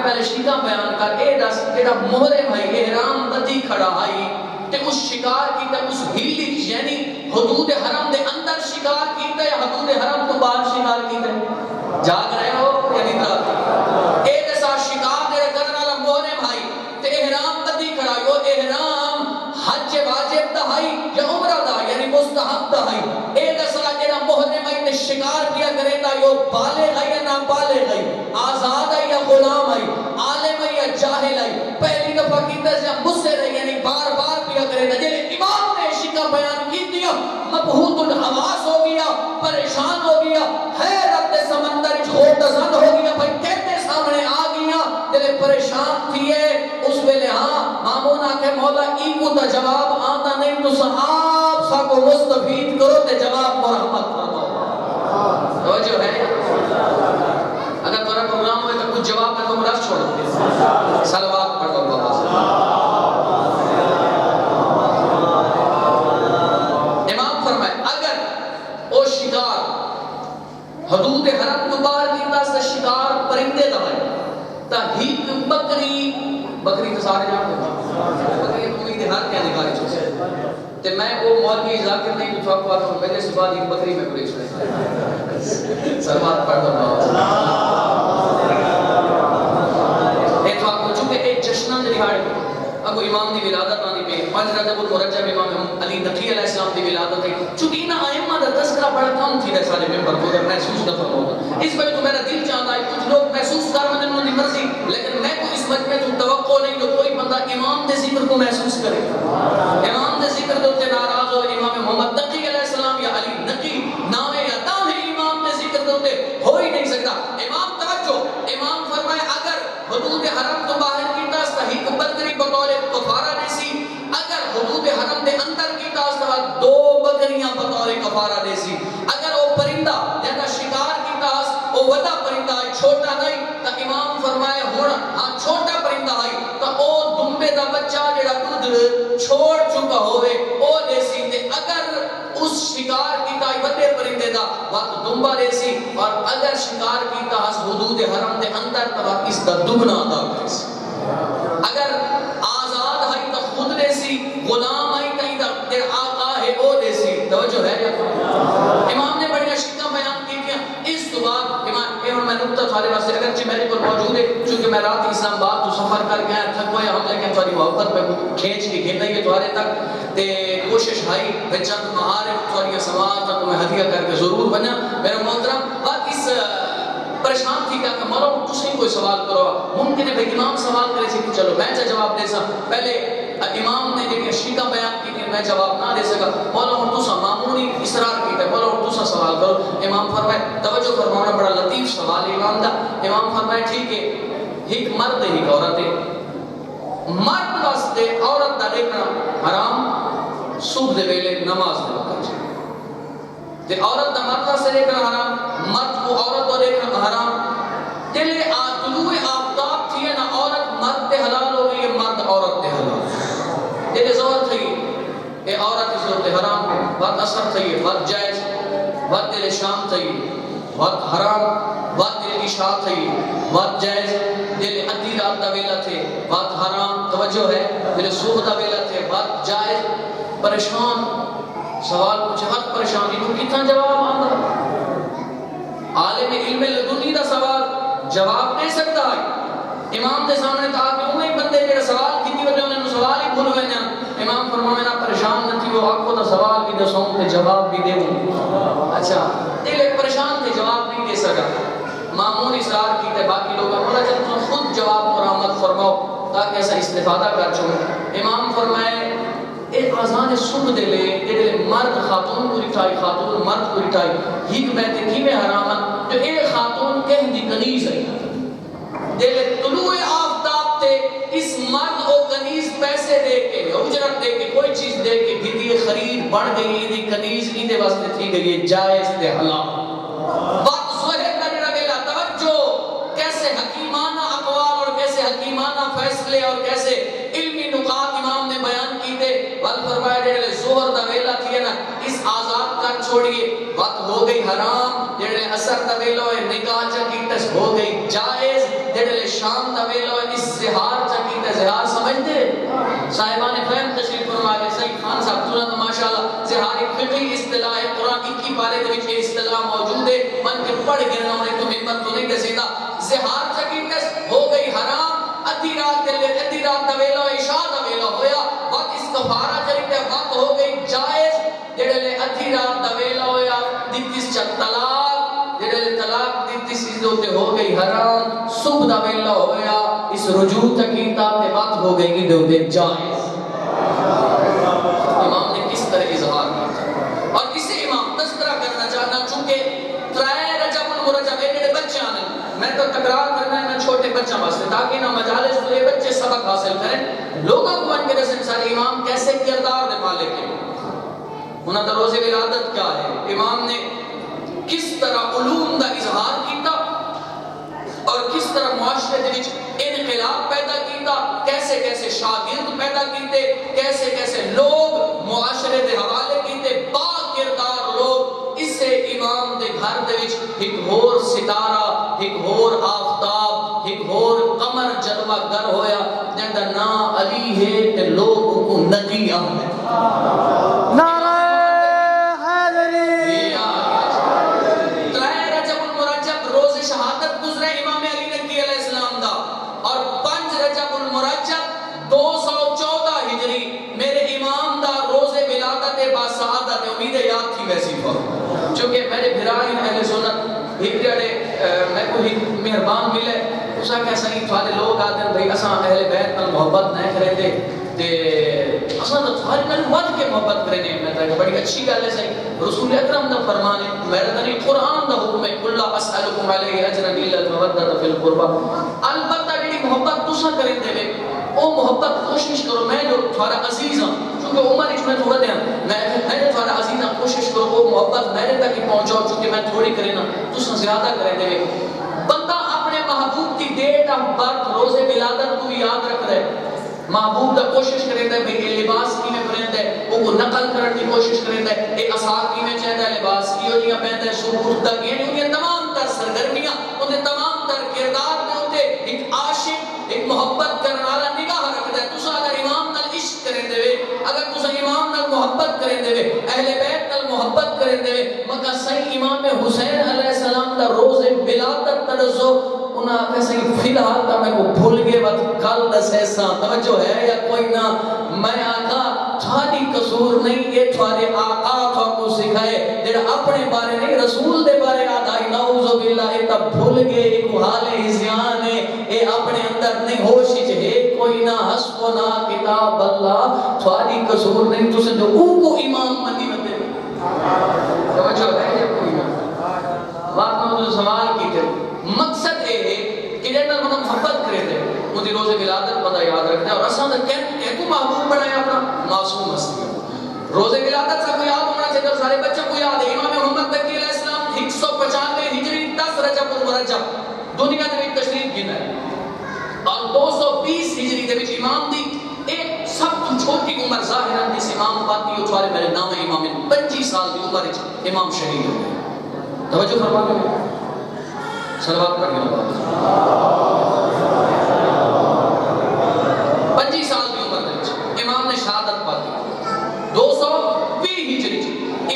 پہلے شکم بیان کر اے دس جڑا محرم ہے احرام بندی کھڑا ہے تے اس شکار کیتا اس ہیلی یعنی حدود حرم دے اندر شکار کیتا ہے حدود حرم تو باہر شکار کیتا ہے؟ جاگ رہے ہو یا نہیں تھا؟ اے دسا شکار دے کرنے والا محرم ہے تے احرام بندی کھڑا ہے, وہ احرام حج واجب دا ہے یا عمرہ دا یعنی مستحب دا ہے؟ اے دسا جڑا محرم ہے تے شکار کیا کرے تا یہ بالغ ہے یا نہ بالغ ہے, آزاد ہے یا غلام ہے, عالم ہے یا جاہل ہے؟ پہلی دفعہ کیتا ہے مصر ہے یعنی بار بار کیا کرے تا. جلے امام نے شکا بیان کی دیا مبہوت الحواس ہو گیا, پریشان ہو گیا, حیرت سمندر چھوٹ زد ہو گیا, بھائی کہتے سامنے آ گیا, جلے پریشان تھیے اس ویلے. ہاں مامون آکے مولا ای کو تا جواب آتا نہیں تو صحاب سا کو مستفید کرو تے جواب مرحمت فرماؤ. توجہ ہے اگر تمہارا پروگرام ہوئے تو کچھ جواب کا تم رس چھوڑ دے, صلوات پڑھ دو بابا سے. امام فرمائے اگر او شکار حدود حرم تو باہر کیتا سے شکار پرندے دمائے تا ہیک بکری تو سارے جان دیتا بکری امید ہر کیا نکاری چھوڑے تے میں وہ مولوی ذاکر نہیں جو تھوک پاتا ہوں پہلے سے بعد ایک بکری میں پوری چھوڑے. سلوات پڑھ دو بابا. چونکہ ایک جشنان دہاڑی ابو امام دی ولادت آنی پہ 5 رجب المرجب امام علی نقی علیہ السلام دی ولادت ہے. چونکہ انہا ائمہ دا تذکرہ بڑا کم تھی رہے سالے ممبر کو اگر محسوس نہ فرماؤں گا, اس وجہ تو میرا دل چاہتا ہے کچھ لوگ محسوس کر میں انہوں نے مرضی, لیکن میں کو اس مجمع تو توقع نہیں جو کوئی بندہ امام دے ذکر کو محسوس کرے. امام دے ذکر دوتے ناراض ہو, امام محمد نقی علیہ السلام یا علی نقی نامے یا تاہی امام دے ذکر دوتے ہو ہی نہیں سکتا. امام توجہ, امام فرمائے اگر حدود حرم تو باہر کیتا صحیح بکری بطور کفارہ دیسی, اگر حدود حرم دے اندر کیتا اس 2 بکریاں بطور کفارہ دیسی, اگر وہ پرندہ جیسا شکار کیتا وہ وڈا پرندہ ہے چھوٹا نہیں تا امام فرمائے ہونا ہاں چھوٹا پرندہ ہے تا او دمبے دا بچہ جڑا دودھ چھوڑ چکا ہوئے او دیسی تے اگر اس شکار کیتا ہے وڈے پرندے دا وقت دمبا دیسی, اور اگر شکار کیتا ہے حدود حرم دے اندر تا اس دا دگنا ادا کرسی. اگر آزاد ہے تا خود دیسی, غلام ہے تا تیر آقا ہے او دیسی. توجہ ہے یا امام نے بڑی شکا بیان کی کیا. اس تو بعد امام میں نکتہ تھوڑے واسطے اگرچہ میرے پر موجود ہے چونکہ میں رات اسلام آباد تو سفر کر گیا تھک ہوئے ہم, لیکن تھوڑی محبت میں کھینچ کے گھن نہیں ہے تھوڑے تک تے کوشش ہے میں چند مہارت تھوڑی سماعت تک میں ہدیہ کر کے ضرور بنا. میرا محترم بات اس پریشان تھی کہ مولا تسی کوئی سوال کرو, ممکن ہے بھئی امام سوال کرے سے کہ چلو میں جواب دے سا. پہلے امام نے جو شیکا بیان کی کہ میں جواب نہ دے سکا، مولا ہوں تو سا معمولی اصرار کیتا ہے، مولا ہوں تو سا سوال کرو۔ امام فرمائے توجہ فرمانا، بڑا لطیف سوال امام دا۔ امام فرمائے ٹھیک ہے، ایک مرد ہے ایک عورت ہے، مرد واسطے عورت دا دیکھنا حرام صبح دے ویلے نماز دے وقت تے عورت دا مرد واسطے دیکھنا حرام، مرد کو عورت کو دیکھنا حرام۔ دلے طلوع آفتاب تھی نا عورت مرد تے حلال ہو گئی، مرد عورت تے حلال۔ دلے زور تھی اے عورت اس ہوتے حرام، وقت اثر تھی وقت جائز، وقت دلے شام تھی وقت حرام، وقت دلے عشاء تھی وقت جائز، دلے ادھی رات دا ویلا تھے وقت حرام، توجہ ہے، دلے صبح دا ویلا تھے وقت جائز۔ پریشان سوال پوچھے، وقت پریشانی تو کتنا جواب آندا؟ عالم علم لدنی دا سوال جواب دے سکتا ہے؟ امام دے سامنے تھا کہ انہیں بندے جڑے سوال کیتی وجہ انہیں سوال ہی بھول گئے ہیں۔ امام فرمایا نا پریشان نہ تھی، وہ آنکھوں دا سوال بھی دے سوں تے جواب بھی دے ہوں۔ اچھا دل ایک پریشان تھے، جواب نہیں دے سکا، مامون اصرار کیتے، باقی لوگ بولا چل تم خود جواب مرامت فرماؤ تاکہ ایسا استفادہ کر چکے۔ امام فرمائے ایک آزان صبح دے لے مرد خاتون کو رٹھائی، خاتون مرد کو رٹھائی، ہیک بیتے کی میں حرامت جو ایک خاتون کہہ دی کنیز ہے، دے لے طلوع آفتاب تے اس مرد کو کنیز پیسے دے کے اجرت دے کے کوئی چیز دے کے گھتی خرید بڑھ گئی، دی کنیز ہی دے واسطے تھی گئی جائز تے حلال۔ بات سوہر کرنے لگے لا توجہ، کیسے حکیمانہ اقوال اور کیسے حکیمانہ فیصلے اور کیسے علمی نقاط امام نے بیان کی تھے۔ وقت فرمایا جڑے زہر دا ویلا تھی نا اس آزاد کر چھوڑیے، وقت ہو گئی حرام، جڑے اثر دا ویلا ہے نکاح چکیتس ہو گئی جائز، جڑے شام دا ویلا ہے اس زہار چکیتس، زہار سمجھتے صاحبان فہم تشریف فرمائے سید خان صاحب سنت ماشاءاللہ، زہار ایک فقہی اصطلاح ہے، قرآن 21 پارے دے وچ یہ اصطلاح موجود ہے، من کے پڑھ گرنا انہیں تو ہمت تو نہیں دے سیدا۔ زہار چکیتس ہو گئی حرام، ادھی رات دا ویلا عشاء دا ویلا ہویا، وقت اس کفارہ چلیتے وقت ہو گئی جائز، جڑے ادھی رات دا ویلا ہویا دتیس چک طلاق، جڑے طلاق دتیس ہوتے ہو گئی حرام، صبح دا ویلا ہویا اس رجوع تکیتا تے وقت ہو گئی دے ہوتے جائز۔ امام نے کس طرح اظہار کیا اور اسے امام تذکرہ کرنا چاہنا، چونکہ ترائے رجب المرجب ایڈے بچے آنے، میں تو تقرار کرنا ہے نا چھوٹے بچہ واسطے تاکہ نا مجالس تو یہ بچے سبق حاصل کریں، لوگوں کو ان کے رسم سارے امام کیسے کردار دے مالک ہیں، انہاں دا روز ولادت کیا ہے، امام نے کس طرح علوم دا اظہار کیتا اور کس طرح معاشرے دے وچ انقلاب پیدا کیتا، کیسے کیسے شاگرد پیدا کیتے، کیسے کیسے لوگ معاشرے دے حوالے کیتے، با کردار لوگ، اس سے امام دے گھر دے وچ ایک ہور ستارہ، ایک ہور آفتاب، ایک ہور قمر جلوہ گر ہویا جن دا نام علی ہے تے لوگ کو نبی احمد۔ نعرہ حیدری۔ ترائے رجب المرجب روز شہادت گزرے امام علی نقی علیہ السلام دا، اور 5 رجب المرجب 214 ہجری میرے امام دا روز ولادت باسعادت امید یاد تھی ویسی پر، چونکہ میرے بھرائی اہل سنت ایک جڑے میں کو ہی مہربان ملے، اسا کہ صحیح تھوڑے لوگ آتے ہیں بھئی اساں اہل بیت نال محبت نہیں کرے تھے تے اساں تو تھوڑے نال ود کے محبت کرنے میں تھا بڑی اچھی گل ہے، صحیح رسول اکرم دا فرمان ہے، میرے تنی قرآن دا حکم ہے قل لا اسألکم علیہ اجرا الا المودۃ فی القربى، البتہ جڑی محبت تساں کرے دے او محبت کوشش کرو، میں جو تھوڑا عزیز ہوں چونکہ عمر اس میں تھوڑا دیا میں تھوڑا عزیز ہوں، کوشش کرو وہ محبت میرے تک ہی پہنچاؤ چونکہ میں تھوڑی کرے نا تساں زیادہ کرے دے۔ بندہ اپنے محبوب کی ڈیٹ آف برتھ روز ولادت کو یاد رکھ رہے، محبوب دا کوشش کرے دے بھئی یہ لباس کی میں پہنتا ہے، وہ کو نقل کرنے کی کوشش کرے دے، یہ اثار کی میں چاہتا ہے لباس کی ہو جیاں پہنتا ہے، سرخوردہ کی ہے، انہیں تمام تر سرگرمیاں، انہیں تمام تر کردار میں ہوتے ایک عاشق، ایک محبت کرنے والا نگاہ رکھ دے۔ تسا اگر امام نال عشق کریں دے، اگر تسا امام نال محبت کریں دے، اہل بیت نال محبت کریں دے، مگر صحیح امام حسین علیہ السلام دا روز ولادت ترسو انہاں کہ صحیح فی الحال تا میں کو بھول گئے وقت کل دس ایسا توجہ ہے یا کوئی نہ، میں آقا تھوڑی قصور نہیں، یہ تھوڑے آقا تھوڑا کو سکھائے جڑا اپنے بارے نہیں رسول دے بارے آدھائی نعوذ باللہ یہ تب بھول گئے، ایک حال ہزیان ہے، یہ اپنے اندر نہیں ہوشی ہے کوئی نہ، حسبنا کتاب اللہ تھواری قصور نہیں تو سن جو او کو امام منی نتے توجہ ہے یہ کوئی بات نہ تو سوال کی تے مقصد ہے کہ جنہاں من محبت کرے تے مجھے روز ولادت بندہ یاد رکھتا ہے اور اساں کہ کو محبوب بنایا اپنا معصوم ہستی روز ولادت سب کو یاد ہونا چاہیے اور سارے بچوں کو یاد ہے امام محمد تقی علیہ السلام 195 ہجری 10 رجب المرجب دنیا دے وچ تشریف گھن ہے اور 220 ہجری دے وچ امام دی ایک سب تو چھوٹی عمر ظاہراً جس امام پاتی وہ چھوارے میرے نام امام 25 سال دی عمر وچ امام شہید ہو گئے توجہ فرما لو صلوات پڑھ کے اللہ 25 سال دی عمر دے وچ امام نے شہادت پاتی 220 ہجری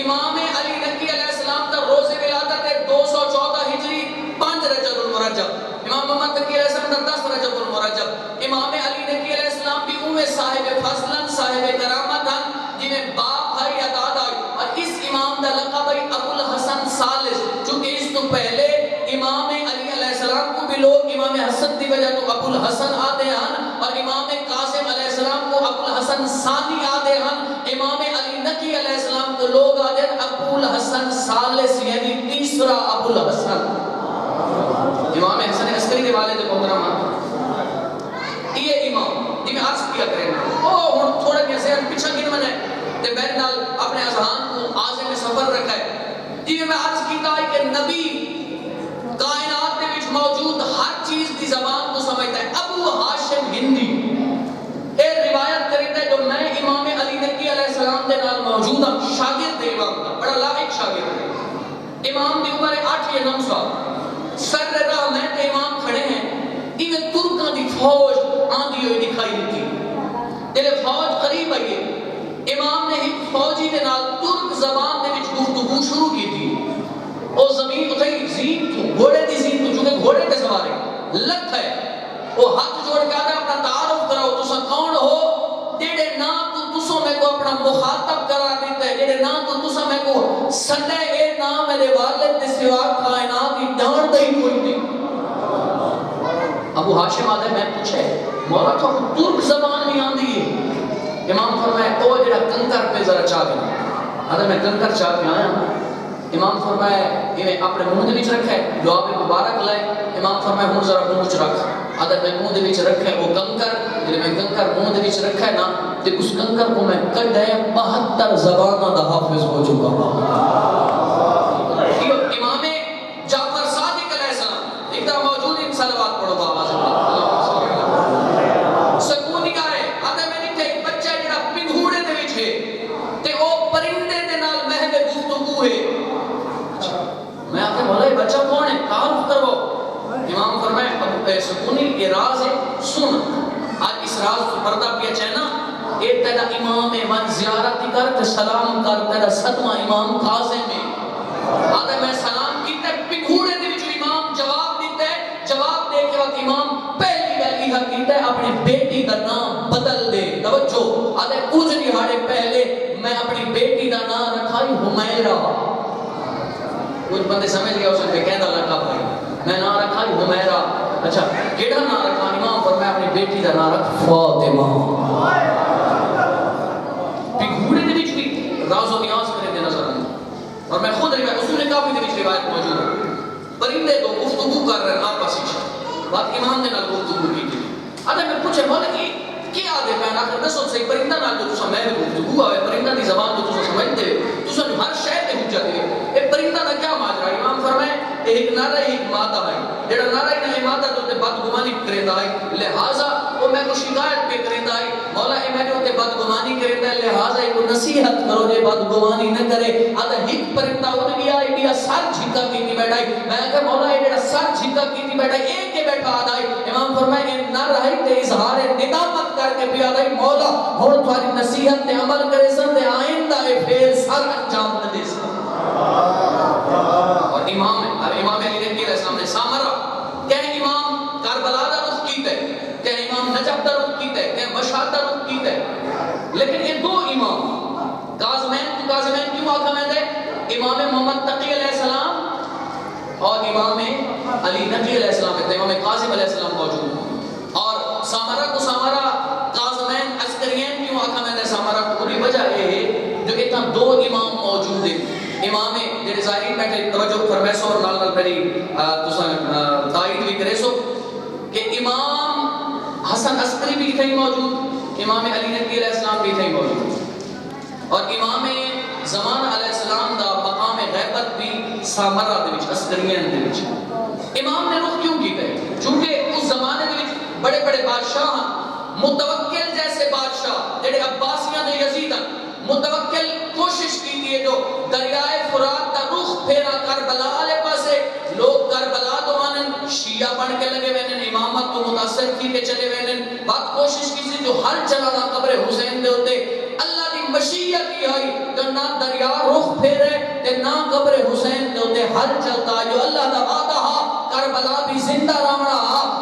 امام علی نقی علیہ السلام کا روز ولادت ہے 214 ہجری 5 رجب المرجب امام محمد نقی علیہ السلام کا 10 رجب المرجب امام علی نقی علیہ السلام بھی اوے صاحب فضلن صاحب کرامت ہیں جنہیں باپ بھائی عداد آئی اور اس امام دا لقب ہے ابو الحسن ثالث چونکہ اس تو پہلے امام علی علیہ السلام کو بھی لوگ امام حسن دی وجہ تو ابو الحسن آتے ہیں اور امام قاسم علیہ السلام کو ابو الحسن ثانی آتے ہیں امام علی نقی علیہ السلام کو لوگ آتے ہیں ابو الحسن ثالث یعنی تیسرا ابو الحسن امام حسن عسکری کے والد محترم یہ امام جی میں عرض کیا کریں او تھوڑا کیسے پیچھا گن من ہے تے بیٹھ نال اپنے اذہان کو آزے میں سفر رکھا ہے جی میں عرض کیتا ہے کہ نبی کائنات میں وچ موجود ہر چیز دی زبان کو سمجھتا ہے ابو ہاشم ہندی اے روایت کرتا ہے جو میں امام علی نقی علیہ السلام دے نال موجود ہوں شاگرد امام کا بڑا لائق شاگرد ہے امام دی عمر 8 یا 9 سال سر راہ میں تے امام کھڑے ہیں انہیں ترکاں دی فوج آندھی ہوئی دکھائی دیتی تیرے فوج قریب آئی ہے امام نے ایک فوجی دے نال ترک زبان دے وچ گفتگو شروع کی تھی او زمین اتھائی زین تو گھوڑے دی زین تو چونکہ گھوڑے تے سوار ہے لکھ ہے وہ ہاتھ جوڑ کے آدھا اپنا تعارف کراؤ تسا کون ہو جیڑے نام تو تسو میں کو اپنا مخاطب کرا دیتا ہے جیڑے نام تو تسا میں کو سنے اے نام میرے والد دے سوا کائنات کی جان دے کوئی نہیں ابو ہاشم آدھے میں پوچھے مولا تو ترک زبان نہیں آندی ہے امام فرمائے تو جیڑا کنکر پہ ذرا چاہ گیا آدھے میں کنکر چاہ کے آیا امام فرمائے انہیں اپنے منہ دے وچ رکھے دعا میں مبارک لائے امام فرمائے ہن ذرا منہ وچ رکھ اگر میں منہ دے وچ رکھے وہ کنکر جے میں کنکر منہ دے وچ رکھے نا تے اس کنکر کو میں کڈے 72 زباناں دا حافظ ہو چکا ہوں امام جعفر صادق علیہ السلام ایک طرح موجود ان صلوات پڑھو بابا سکون کا ہے اگر میں نے ایک بچہ جڑا پنگھوڑے دے وچ ہے تے او پرندے دے نال محو گفتگو ہے میں آپ نے بولا یہ بچہ کون ہے تعارف کرو امام فرمائے سکونی یہ راز ہے سن آج اس راز کو پردہ پیا چاہنا ایک تیرا امام من زیارت کر سلام کر تیرا صدمہ امام قاسم میں آدھے میں سلام کی تے پنگھوڑے دے جو امام جواب دیتے جواب دے کے وقت امام پہلی گلی حقیقت ہے اپنے بیٹی کا نام بدل دے توجہ آدھے کچھ دہاڑے پہلے میں اپنی بیٹی کا نام رکھائی حمیرہ کچھ بندے سمجھ گیا اسے بے قیدہ لقب ہے میں نام رکھا حمیرہ اچھا کیڑا نام رکھا امام پر میں اپنی بیٹی کا نام رکھ فاطمہ پنگھوڑے دے وچ بھی راز و نیاز کرے دے نظر آئے اور میں خود روایت اصول کافی دے وچ روایت موجود ہے پرندے دو گفتگو کر رہے ہیں آپس وچ بات امام نے نال گفتگو کی تھی اگر میں پوچھے مولا کیا آدھے میں آخر دسو صحیح پرندہ نال جو تسا میں گفتگو آئے پرندہ دی زبان جو تسا سمجھتے تسا جو ہر شے تے حجت ہے اے پرندہ دا کیا ماجرا امام فرمائے ایک نعرہ ایک مادہ ہے جڑا نعرہ نہ مادہ تو تے بدگمانی کریندا ہے لہذا او میں کو شکایت پہ کریندا ہے مولا اے میں تے بدگمانی کریندا ہے لہذا ایک نصیحت کرو جے بدگمانی نہ کرے اگر ایک پرندہ اڑ گیا انڈیا سر جھکا کیتی بیٹھا ہے میں کہ مولا اے جڑا سر جھکا کیتی بیٹھا ہے ایک کے بیٹھا آدا ہے امام فرمائے اے نہ رہی تے اظہار ندامت کر کے پیا رہی مولا ہن تھاری نصیحت تے عمل کرے سن تے آئندہ اے پھر سر انجام نہ دے سن اور امام علی نقی علیہ السلام نے سامرا کہ امام کربلا دا رخ کیتا ہے کہ امام نجف دا رخ کیتا ہے کہ مشہد دا رخ کیتا ہے لیکن یہ دو امام کاظمین کیوں آکھا میں دے امام محمد تقی علیہ السلام اور امام علی نقی علیہ السلام ہے امام قاسم علیہ السلام موجود اور سامرا کو سامرا کاظمین عسکری موجود ہے امام جڑے ظاہرین بیٹھے توجہ فرمائے سو اور نال نال میری تساں تائید بھی کرے سو کہ امام حسن عسکری بھی تھے موجود، امام علی نقی علیہ السلام بھی تھے موجود، اور امام زمان علیہ السلام دا مقام غیبت بھی سامرہ دے وچ عسکریین دے وچ۔ امام نے رخ کیوں کیتا ہے؟ چونکہ اس زمانے دے وچ بڑے بڑے بادشاہ متوکل جیسے بادشاہ جڑے عباسیاں دے یزید متوکل کوشش کی ہے جو دریائے فرات دا رخ پھیرا کربلا والے پاسے، لوگ کربلا تو آنن شیعہ بن کے لگے وینن، امامت کو متاثر کی کے چلے وینن، بات کوشش کی سی جو ہر چلانا قبر حسین دے ہوتے اللہ دی مشیت کی ہوئی جو نہ دریا رخ پھیرے تے نہ قبر حسین دے ہوتے ہر چلتا جو اللہ دا وعدہ کربلا بھی زندہ رہنا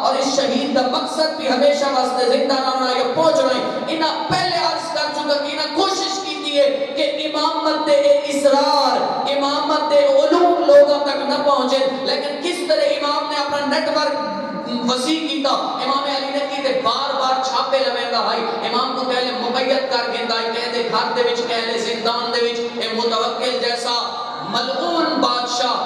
اور اس شہید دا مقصد بھی ہمیشہ واسطے زندہ رہنا یا پہنچنا ہے۔ انہاں پہلے عرض کر چکا کہ انہاں کوشش کی کہ امامت دے اسرار امامت دے علوم لوگوں تک نہ پہنچے، لیکن کس طرح امام نے اپنا نیٹ ورک وسیع کیتا، امام علی نقی تے بار بار چھاپے لویندا ہے، امام کو پہلے مقید کر گیندا ہے، کہندے گھر دے وچ کہلے زندان دے وچ اے متوکل جیسا ملعون بادشاہ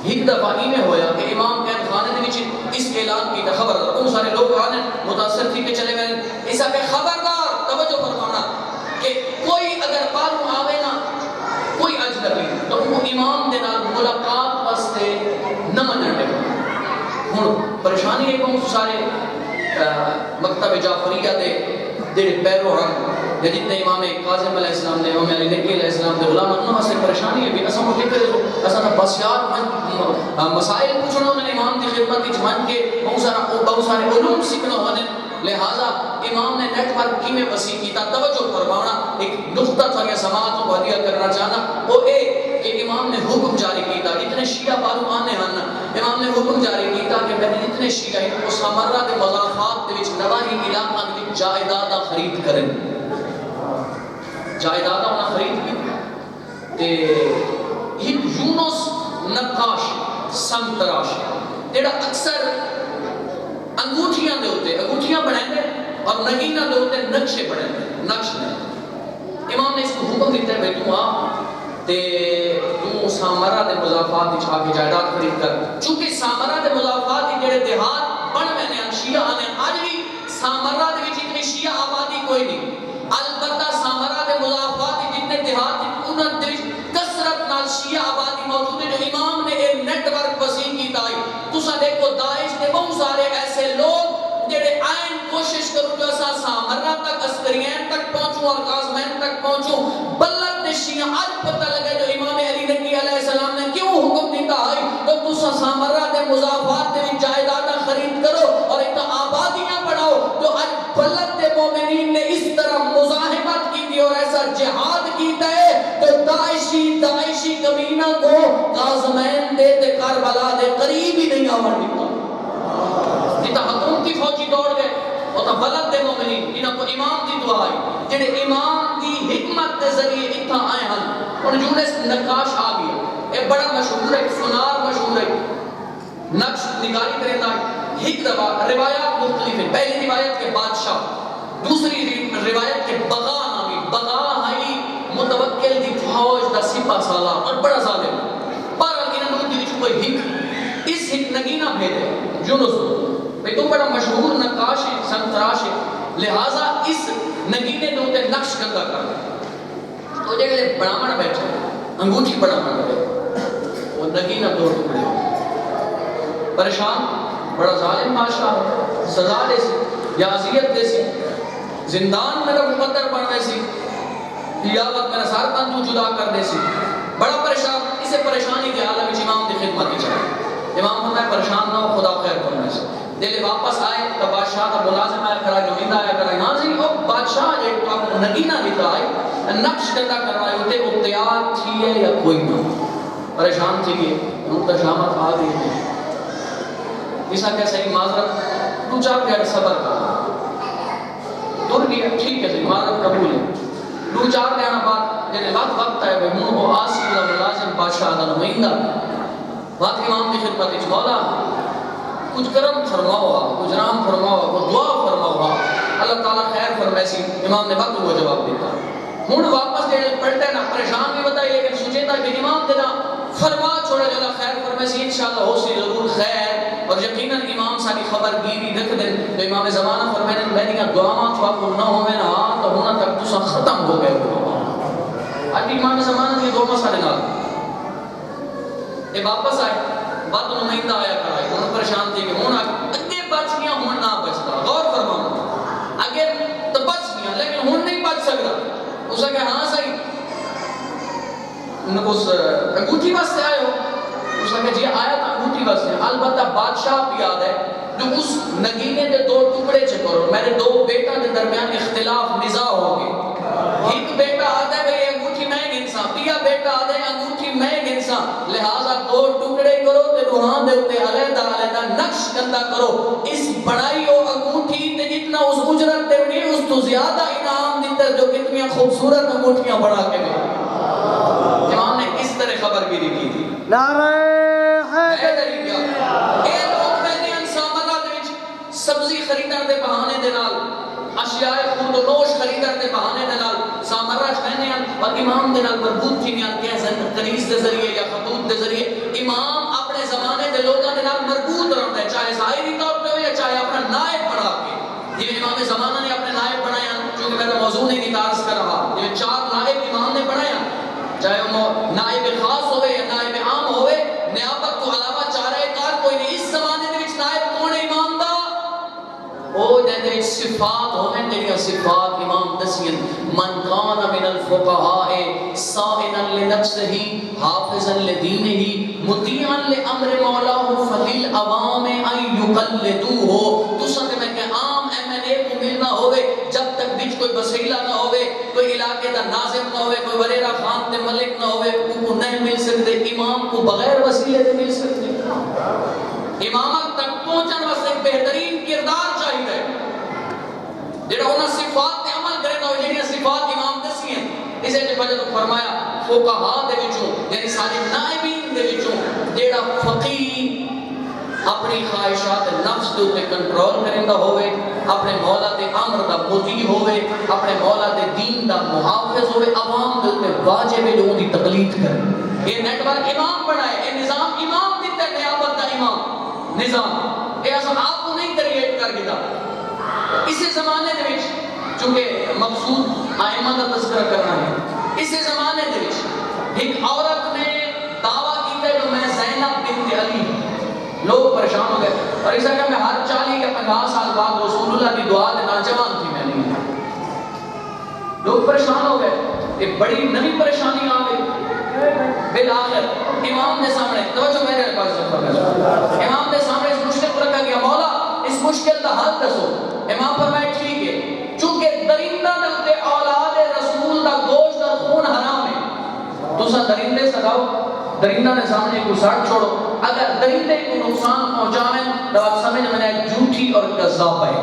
ایک دفعہ میں ہویا کہ امام قید خانے دے وچ اس اعلان کیتا خبردار، بہت سارے لوگ آنے متاثر تھی کہ چلے گئے ایسا کہ خبردار توجہ فرمانا کہ کوئی اگر باہروں آوے نا کوئی اجنبی تو وہ امام دے نال ملاقات واسطے نہ منن دے۔ ہن پریشانی ہے بہت سارے مکتب جعفریہ دے جڑے پیرو ہیں جتنے امام کاظم علیہ السلام نے امام علی نقی علیہ السلام دے غلام انہاں واسطے پریشانی ہے بھی اساں کو ٹھیک ہے اساں بس یار مسائل پوچھنا انہاں امام دی خدمت وچ من کے بہت سارے علوم سیکھنا ہونے، لہذا امام نے نیٹ ورک کی میں وسیع کیتا۔ توجہ فرمانا ایک نقطہ تھا سماعت کو ہدیہ کرنا چاہنا وہ اے کہ امام نے حکم جاری کیتا جتنے شیعہ بارو آنے ہن امام نے حکم جاری کیتا کہ میں جتنے شیعہ ہیں وہ سامرہ دے مضافات دے وچ نواہی علاقہ دے وچ جائیداد خرید کریں، جائیداد انہاں خرید کی تے ایک یونس نقاش سنگ تراش جڑا اکثر انگوٹھیاں دے ہوتے انگوٹھیاں بنائیں اور نگینہ دے ہوتے نقشے بنائیں نقش میں امام نے اس کو حکم دیتا ہے تو آ تے تو سامرہ دے مضافات وچ آ کے جائیداد خرید کر، چونکہ سامرہ دے مضافات جڑے دیہات بن میں نے شیعہ آنے آج بھی سامرہ دے وچ اتنی شیعہ آبادی کوئی نہیں، البتہ سامرہ دے مضافات جتنے دیہات انہاں دے کثرت نال شیعہ آبادی موجود ہے جو امام نے ایک نیٹ ورک وسیع کیتا ہے۔ تساں دیکھو داعش دے بہت سارے ایسے لوگ جڑے آئین کوشش کرو جو اسا سامرہ تک عسکرین تک پہنچوں اور قاسمین تک پہنچوں، بلد دے شیعہ آج پتہ لگے جو امام علی نقی علیہ السلام نے کیوں حکم دیتا ہے تو تساں سامرہ دے مضافات دے جائیداد خرید کرو اور ایک آبادیاں بڑھاؤ جو آج بلد دے مومنین نے اس طرح مزاحمت کی تھی اور ایسا جہاد کیتا ہے تو داعشی کمینہ کو قاسمین دے تے کربلا دے قریب ہی نہیں آور دیتا، جتا حکومتی فوجی دوڑ گئے وہ تو بلد دے مومنین انہاں کو امام دی دعا ہے جڑے امام دی حکمت دے ذریعے اتھا آئے ہیں اور یونس نقاش آ گیا اے بڑا مشہور ہے سنار مشہور ہے نقش نگاری کرے دا ایک دفعہ روایات مختلف ہیں، پہلی روایت کے بادشاہ، دوسری روایت کے بغا نامی بغا ہے متوکل دی فوج دا سپہ سالار اور بڑا ظالم بہرحال انہاں نے دی کوئی ہک اس ہک نگینہ بھیجے یونس بھئی تو بڑا مشہور نقاش ہے سنگ تراش ہے لہٰذا اس نگینے نے ہوتے نقش گندہ کر دیا تو جگہ بڑامن بیٹھے انگوٹھی بڑامن بیٹھے وہ نگینہ دو ٹکڑے پریشان بڑا ظالم بادشاہ سزا دے سی یا اذیت دے سی زندان میرا مقدر بنوے سی یا وقت میرا سار تن تو جدا کر دے سی بڑا پریشان اسے پریشانی کے عالم وچ امام دی خدمت کی چاہے امام فرمایا پریشان نہ ہو خدا خیر فرمائے سے دل واپس آئے تو بادشاہ کا ملازم آیا کرا نمائندہ آیا کرا یہاں سے وہ بادشاہ جو تو آپ نگینہ دیتا ہے نقش گندہ کروائے ہوتے وہ تیار تھی ہے یا کوئی نہ پریشان تھی گئے منتشامت آ گئی ہے ایسا کیا صحیح معذرت دو چار گھر صبر کر دور گیا ٹھیک ہے صحیح معذرت قبول ہے دو چار گھر بعد جنہیں وقت ہے وہ منہ و آسی کا ملازم بادشاہ کا نمائندہ وقت امام کی خدمت اچھ مولا کچھ کرم فرماؤ کچھ رحم فرماؤ کچھ دعا فرماؤ اللہ تعالیٰ خیر فرمائے سی امام نے وقت وہ جواب دیتا ہوں واپس دے پلٹے نہ پریشان بھی بتائی لیکن سوچے تھا کہ امام دینا فرما چھوڑے جو خیر فرمائے سی انشاءاللہ ہو سی ضرور خیر اور یقیناً امام ساری خبر گیری رکھ دیں تو امام زمانہ فرمائے میں نے دعا ماں چھوا کو نہ ہوئے نہ تو ہونا تک تو ختم ہو گئے آج امام زمانہ کی دو مسئلے نہ یہ واپس آئے بات نمائندہ آیا کرائے انہوں پریشان تھی کہ ہوں اگے بچ گیا ہوں نہ بچتا غور فرمانا اگے تو بچ گیا لیکن ہوں نہیں بچ سکتا اس نے کہا ہاں صحیح انہوں کو اس انگوٹھی واسطے آئے ہو اس نے کہا جی آیا تھا انگوٹھی واسطے البتہ بادشاہ بھی یاد ہے جو اس نگینے دے دو ٹکڑے چکر میرے دو بیٹا دے درمیان اختلاف نزاع ہو گئے ایک بیٹا آتا ہے بھئی انگوٹھی میں گنسا پیا بیٹا آتا ہے انگوٹھی میں گنسا لہٰذا دو ٹکڑے کرو تے روحان دے ہوتے علیحدہ علیحدہ نقش گندہ کرو اس بڑائی ہو انگوٹھی تے جتنا اس اجرت دے نہیں اس تو زیادہ انعام دیتا جو کتنی خوبصورت انگوٹھیاں بڑھا کے دے امام نے اس طرح خبر گیری کی تھی نعرہ حیدری اے لوگ میں انسامنہ دے وچ سبزی خریدار دے بہانے دے نال اشیاء خورد و نوش خریدار دے بہانے دے نال سامرہ چہنے ہیں اور امام دے نال مربوط تھی نہیں کہہ کنیز دے ذریعے یا خطوط دے ذریعے امام اپنے زمانے دے لوگاں دے نال مربوط رہتا ہے چاہے ظاہری طور پہ ہو یا چاہے اپنا نائب بنا کے یہ امام زمانہ نے اپنے نائب بنایا چونکہ میرا موضوع نہیں نتارس کر رہا یہ 4 نائب امام نے بنایا چاہے وہ نائب خاص ہوئے یا نائب عام ہوئے نیابت کو علاوہ چارہ کار کوئی نہیں اس زمانے دے وچ نائب کون ہے امام دا او دے وچ صفات ہونے جڑیاں صفات امام دسین من کان من الفقهاء صائنا لنفسه حافظا لدینه مطیعا لامر مولاه فللعوام ان یقلدوه تو سن میں کہ عام ایم ایل اے کو ملنا ہوئے جب تک بیچ کوئی وسیلہ نہ ہوئے کوئی علاقے دا ناظم نہ ہوئے کوئی وریرہ خان تے ملک نہ ہوئے کو نہیں مل سکتے امام کو بغیر وسیلے تے مل سکتے امامت تک پہنچن واسطے بہترین کردار چاہیے جڑا انہاں صفات تے عمل کرے نہ جڑیاں صفات امام دسی ہیں اسے تے وجہ تو فرمایا فقہاء دے وچوں یعنی سارے نائبین دے وچوں جڑا فقیہ اپنی خواہشات نفس دے اوپر کنٹرول کریندا ہوئے اپنے مولا دے امر دا مطیع ہوئے اپنے مولا دے دین دا محافظ ہوئے عوام دے اوپر واجب ہے جو ان دی تقلید کرے یہ نیٹ ورک امام بنائے یہ نظام امام دیتا ہے نیابت دا امام نظام یہ اصلا آپ کو نہیں کریٹ کر گیا اسی زمانے دے وچ چونکہ مقصود ائمہ دا تذکرہ کرنا ہے اسی زمانے دے وچ ایک عورت نے دعویٰ کیتا ہے جو میں زینب بنت علی لوگ پریشان ہو گئے اور اس کہ میں ہر 40 یا 50 سال بعد رسول اللہ کی دعا دے نوجوان تھی میں نہیں لوگ پریشان ہو گئے ایک بڑی نئی پریشانی آ گئی بالآخر امام نے سامنے توجہ میرے پاس امام نے سامنے اس مشکل کو رکھا گیا مولا اس مشکل کا حل دسو امام فرمائے ٹھیک ہے چونکہ درندہ دے اولاد رسول دا گوشت اور خون حرام ہے تو سا درندے سکاؤ درندہ نے سامنے کو ساٹھ چھوڑو اگر درندے کو نقصان پہنچاویں تو آپ سمجھ میں نے جھوٹی اور کذاب ہے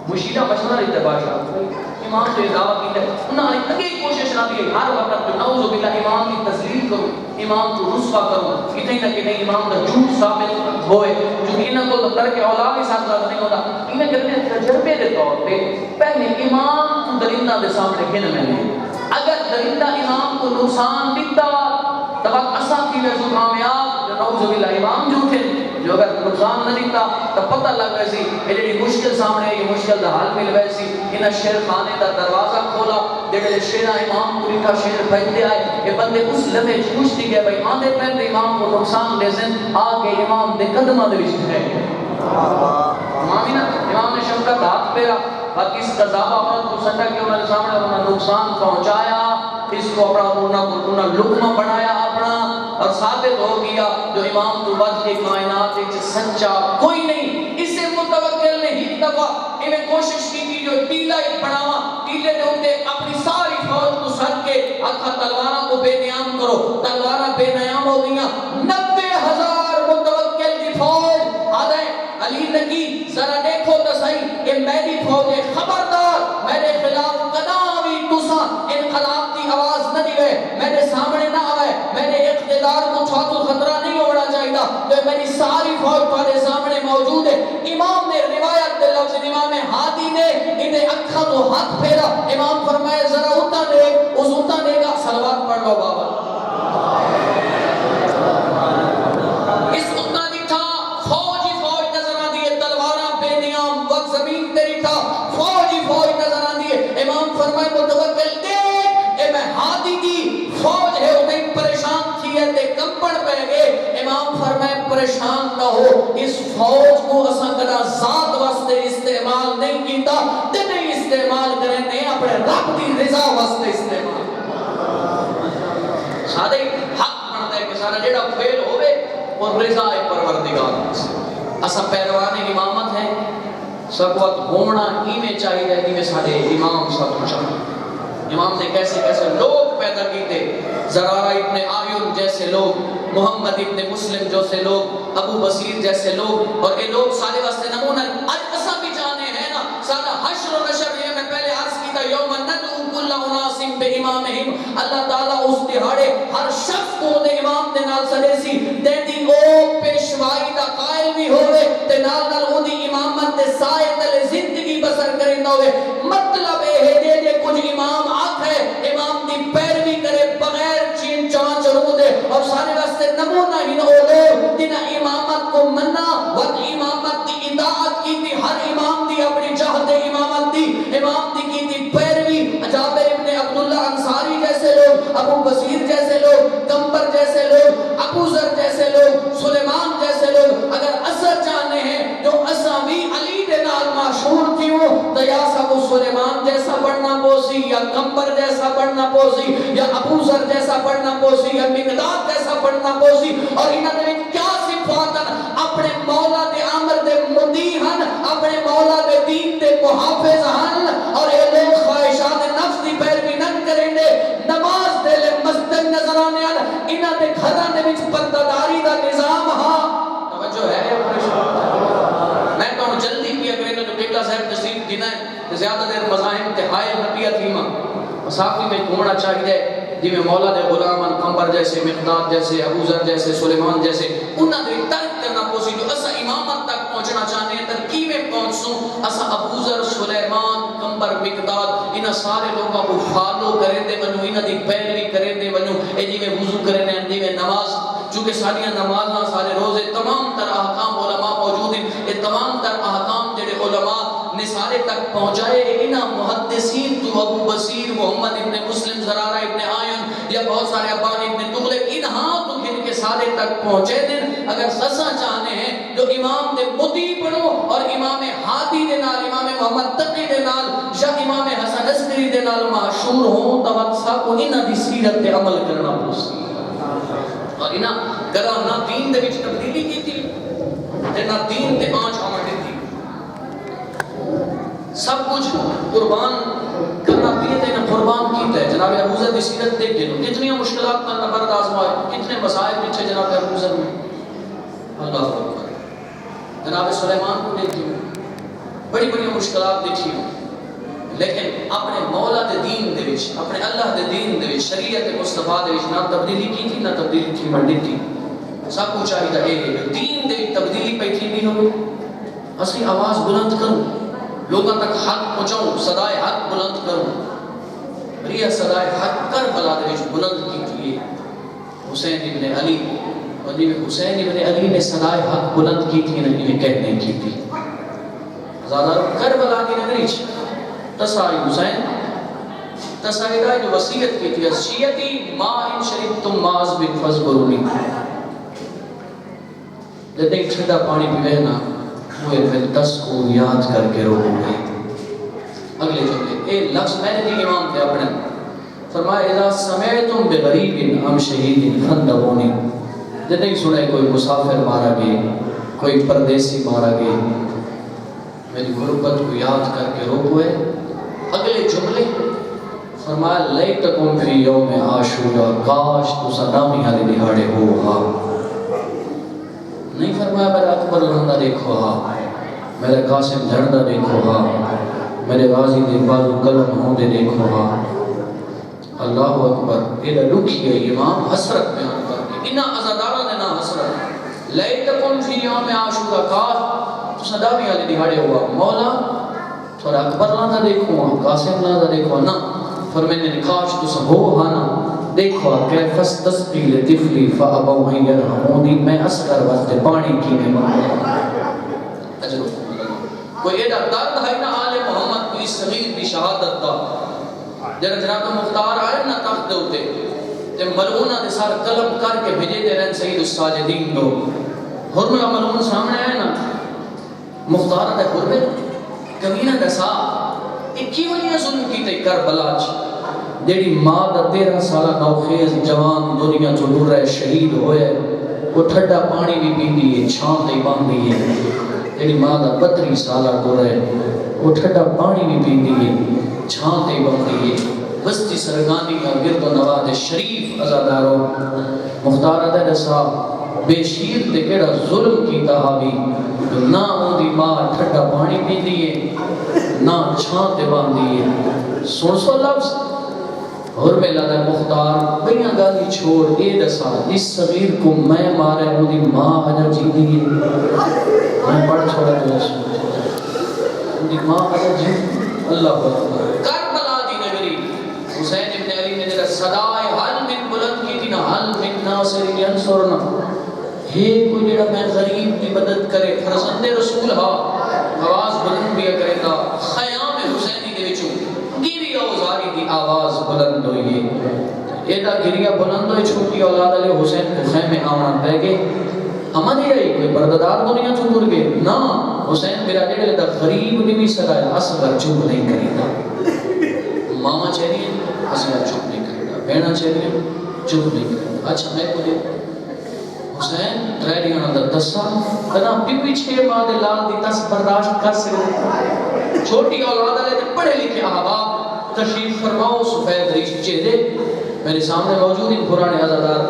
مشیدہ مشورہ لیتے بادشاہ امام سے دعویٰ کی ہے انہوں نے اگے کوشش نہ دی ہر وقت جو نعوذ باللہ امام کی تذلیل کرو امام کو رسوا کرو کتنی نہ کتنی امام کا جھوٹ ثابت ہوئے چونکہ انہوں کو در کے اولاد کے ساتھ زیادہ نہیں ہوتا انہیں کہتے ہیں تجربے دے طور پہ پہلے امام کو درندہ دے سامنے گن میں لے اگر درندہ امام کو نقصان دیتا تب اسا کی وجہ کامیاب جو نعوذ باللہ امام جھوٹے جو اگر نقصان نہ دیتا تو پتہ لگ ویسی یہ جڑی مشکل سامنے یہ مشکل دا حل مل ویسی انہاں شیر خانے دا دروازہ کھولا جڑے شیرہ امام کو لکھا شیر پہنتے آئے یہ بندے اس لمحے خوش دی گئے بھائی آندے پہلے امام کو نقصان دے سن آگے امام دے قدمہ دے وچ ہے امام نے شفقت ہاتھ پیرا باقی اس قذابہ عورت کو سٹا کے انہوں نے سامنے انہوں نقصان پہنچایا اس کو اپنا انہوں لقمہ بنایا اپنا اور ثابت ہو گیا جو امام تو بد کے کائنات ایک سچا کوئی نہیں اسے متوکل نے ہی دفعہ انہیں کوشش کی کہ جو ٹیلہ ایک بناوا ٹیلے نے ہوتے اپنی ساری فوج کو سٹ کے اکھا تلوارہ کو بے نیام کرو تلوارہ بے نیام ہو گیا 90,000 متوکل کی فوج آدھے علی نکی ذرا دیکھو تو صحیح یہ میری فوج ہے خبردار میرے خلاف قدامی تسا انقلاب کی آواز نہ دیوے میرے سامنے نہ آوے میرے اقتدار کو چھاتو خطرہ نہیں ہونا چاہیے چاہیے تو میری ساری فوج تھوڑے سامنے موجود ہے. امام نے روایت دے لفظ امام ہادی نے انہیں اکھا تو ہاتھ پھیرا. امام فرمائے ذرا اتا دیکھ. اس اتا دے گا صلوات پڑھ لو بابا. اس اتا دیکھا فوج ہی فوج نظر آ دیئے, تلواراں بے نیام, وقت زمین تیری تھا, فوج ہی فوج نظر آ دیئے. امام فرمائے متوکل دیکھ اے میں ہادی کی فوج ہے انہیں پریشان تھی ہے تے کمپڑ پہ گئے. امام فرمائے پریشان نہ ہو, اس فوج کو اساں کدا ذات واسطے استعمال نہیں کیتا تے نہیں استعمال کریں نے اپنے رب دی رضا واسطے استعمال. سادے حق بنتا ہے کہ سارا جیڑا فیل ہوئے اور رضا پروردگار. اساں پیروان امامت ہیں, سب وقت ہونا ہی میں چاہیے ہے میں سارے امام سب کچھ. امام نے کیسے کیسے لوگ پیدا کیتے, زرارہ ابن آیون جیسے لوگ, محمد ابن مسلم جیسے لوگ, ابو بصیر جیسے لوگ, اور یہ لوگ سارے واسطے نمونہ. آج اساں بھی جانے ہیں نا سارا حشر و نشر یہ میں پہلے عرض کی تھا یوم ندعو کل اناس بامامہم. اللہ تعالیٰ اس دہاڑے ہر شخص کو دے امام دے نال سدے سی دیندی او پیشوائی دا قائل بھی ہوئے تے نال نال اودی امامت دے سائے تلے زندگی بسر کریندا ہوئے. مطلب اے ہے جے کچھ امام آکھ ہے امام دی پیروی کرے بغیر چین چانچ رو دے, اور سارے واسطے نمونہ ہی نہ ہو لوگ جنہاں امامت کو مننا وقت امامت دی اطاعت کی تھی. ہر امام دی اپنی جہد امامت دی, امام دی کی تھی پیروی. جابر ابن عبداللہ انصاری جیسے لوگ, ابو بصیر جیسے لوگ, کمبر جیسے لوگ, ابو ذر جیسے لوگ, سلیمان جیسے لوگ. اگر اثر چاہنے ہیں جو اسامی علی دے نال مشہور کیوں تو یا ابو سلیمان جیسا پڑھنا پوسی, یا کمبر جیسا پڑھنا پوسی, یا ابو ذر جیسا پڑھنا پوسی, یا مقداد جیسا پڑھنا پوسی. اور انہاں نے کیا صفاتن اپنے مولا دے امر دے مدیح ہن, اپنے مولا دے دین دے محافظ ہن, اور اے لوگ خواہشات نفس دی پیروی نہ کریں دے, نماز دے لے مسجد نظر آنے آن, انہاں دے گھراں دے وچ پرداداری دا نظام. ہاں توجہ ہے یا پریشان ہے؟ میں کہوں جلدی کیا کریں جو قبلہ صاحب تشریف دینا ہے زیادہ دیر مذاہب تے حائل نبیہ تھیما مسافی میں گھومنا چاہیے جی میں مولا دے غلامن کمبر جیسے, مقداد جیسے, ابو ذر جیسے, سلیمان جیسے, انہاں دے ترک کرنا پوسی. جو اسا امامت تک پہنچنا چاہنے ہیں ترکیبیں پہنچوں اسا ابو ذر, سلیمان, کمبر, مقداد انہاں سارے لوگوں کو فالو کریں دے ونو, انہاں دی پیروی کریں دے ونو. اے جی میں وضو کریں دے, جی میں نماز, چونکہ ساریاں نمازاں سارے روزے تمام تر احکام علماء موجود ہیں. یہ تمام تر احکام جڑے علماء نے سارے تک پہنچائے انہاں محدثین تو ابو بصیر, محمد ابن مسلم, زرارہ ابن آیون, یا بہت سارے ابان ابن تغلق, انہاں تو ان کے سارے تک پہنچے دن. اگر سسا چاہنے ہیں جو امام دے مطیع بنو اور امام ہادی دے نال, امام محمد تقی دے نال, یا امام حسن عسکری دے نال مشہور ہوں تو وقت کو انہاں دی سیرت تے عمل کرنا پوسی. اور انہاں گرہ نہ دین دے وچ تبدیلی کی تھی تے نہ دین تے آنچ آمد تھی. سب کچھ قربان کرنا پیے تے نہ قربان کیتا ہے. جناب ابو ذر کی سیرت دیکھ کے کتنی مشکلات کا نبرد آزمائے, کتنے مسائل پیچھے جناب ابو ذر میں. اللہ اکبر. جناب سلیمان کو دیکھتی ہوں بڑی بڑی مشکلات دیکھی ہوں, لیکن اپنے مولا دے دین دے وچ, اپنے اللہ دے دین دے وچ, شریعت مصطفیٰ دے وچ نہ تبدیلی کی تھی نہ تبدیلی تھی منڈی تھی. سب کو چاہیے کہ دین دے تبدیلی پہ تھی نہیں ہوئی. اصلی آواز بلند کروں, لوگوں تک حق پہنچاؤں, صدائے حق بلند کروں. یہ صدائے حق کربلا دے وچ بلند کی تھی حسین ابن علی, اور جب حسین ابن علی نے صدائے حق بلند کی تھی نہ یہ کہنے کی تھی. زیادہ کربلا کی نگری تسائی حسین تسائی دا جو وصیت کی تھی شیعتی ما ان شریف تم ماز بن فضبرونی, جدیں ٹھنڈا پانی پیوے نا وہ پھر 10 کو یاد کر کے رو گئے. اگلے جملے اے لفظ میں نے دی امام کے اپنے فرمایا اذا سمعتم بغریب ام شہید فندبونی, جدیں سنے کوئی مسافر مارا گئے, کوئی پردیسی مارا گئے, میری غربت کو یاد کر کے رو گئے. اگلے جملے فرمایا لیتکم فی یوم عاشورا, کاش تو صدامی حالی دہاڑے ہو. ہاں نہیں فرمایا میرا اکبر لہندہ دیکھو, ہاں میرا قاسم دھڑندہ دیکھو, ہاں میرے غازی دے بازو قلم ہوندے دیکھو. ہاں اللہ اکبر. یہ لکھی ہے امام حسرت بیان کر کے, انہا عزادارہ نے نہ حسرت لیتکم فی یوم عاشورا کاش تو صداوی علی دہاڑے ہوا مولا تھوڑا اکبر لانا دیکھو قاسم لانا دیکھو نا فرمینے نے کاش تو سہو ہانا دیکھو کیف استسقی لطفلی فابو ان یرحمونی میں اصغر واسطے پانی کی میں مانگا اجر کوئی ایڈا درد ہے نا آل محمد کو اس صغیر کی شہادت دا جنہاں جناب مختار آئے نا تخت ہوتے جب ملعونہ دے سار قلم کر کے بھیجے دے رہن سید الساجدین دو حرملہ ملعون سامنے آئے نا مختار دے حرمے کمینہ دسا اکی ولیہ ظلم کی تے کربلا چ جیڑی ماں دا 13 سالہ نوخیز جوان دنیا جو ڈر رہے شہید ہوئے وہ ٹھڈا پانی بھی پیندی ہے چھان دے باندھی ہے جیڑی ماں دا 32 سالہ ڈر رہے وہ ٹھڈا پانی بھی پیندی ہے چھان دے باندھی ہے بستی سرگانی کا گرد و نواز شریف ازادارو مختار دے رسا بے شیر دے کیڑا ظلم کی تحابی نہ ہوں دی ماں ٹھڈا پانی پیندی ہے نہ چھان دے باندھی ہے سن سو لفظ حرمے لدہ مختار بینہ گالی چھوڑ اے دسا اس صغیر کو میں مارے ہوں دی ماں حجر جی دی میں پڑھ چھوڑا جو ہوں دی ماں حجر جی اللہ اکبر کربلا دی نگری حسین ابن علی نے جرہ صدائے حل من بلند کی تھی نا حل من ناصر ینصرنا ہے کوئی جڑا میں غریب کی مدد کرے فرزند رسول ہا آواز بلند بھی کرے تا خیام حسینی دے وچوں گیری اوزاری دی آواز بلند ہوئی ایدہ گریہ بلند ہوئی چھوٹی اولاد علی حسین کو خیمے آونا پہ گئے ہمیں نہیں رہی کوئی برددار دنیا چھوڑ گئے نا حسین میرا جڑے لدہ غریب نہیں سرائے اصغر چوب نہیں کریتا ماما چہریے اصغر چوب نہیں کریتا بہنا چہریے چوب نہیں کریتا اچھا میں کو دے حسین ٹریڈیانا در 10 سال کنا بھی 6 ماہ دے لال دی تس برداشت کر سکتے چھوٹی اولاد علی دے پڑھے لکھے احباب تشریف فرماؤ سفید ریش چہرے میرے سامنے موجود ہیں پرانے عزادار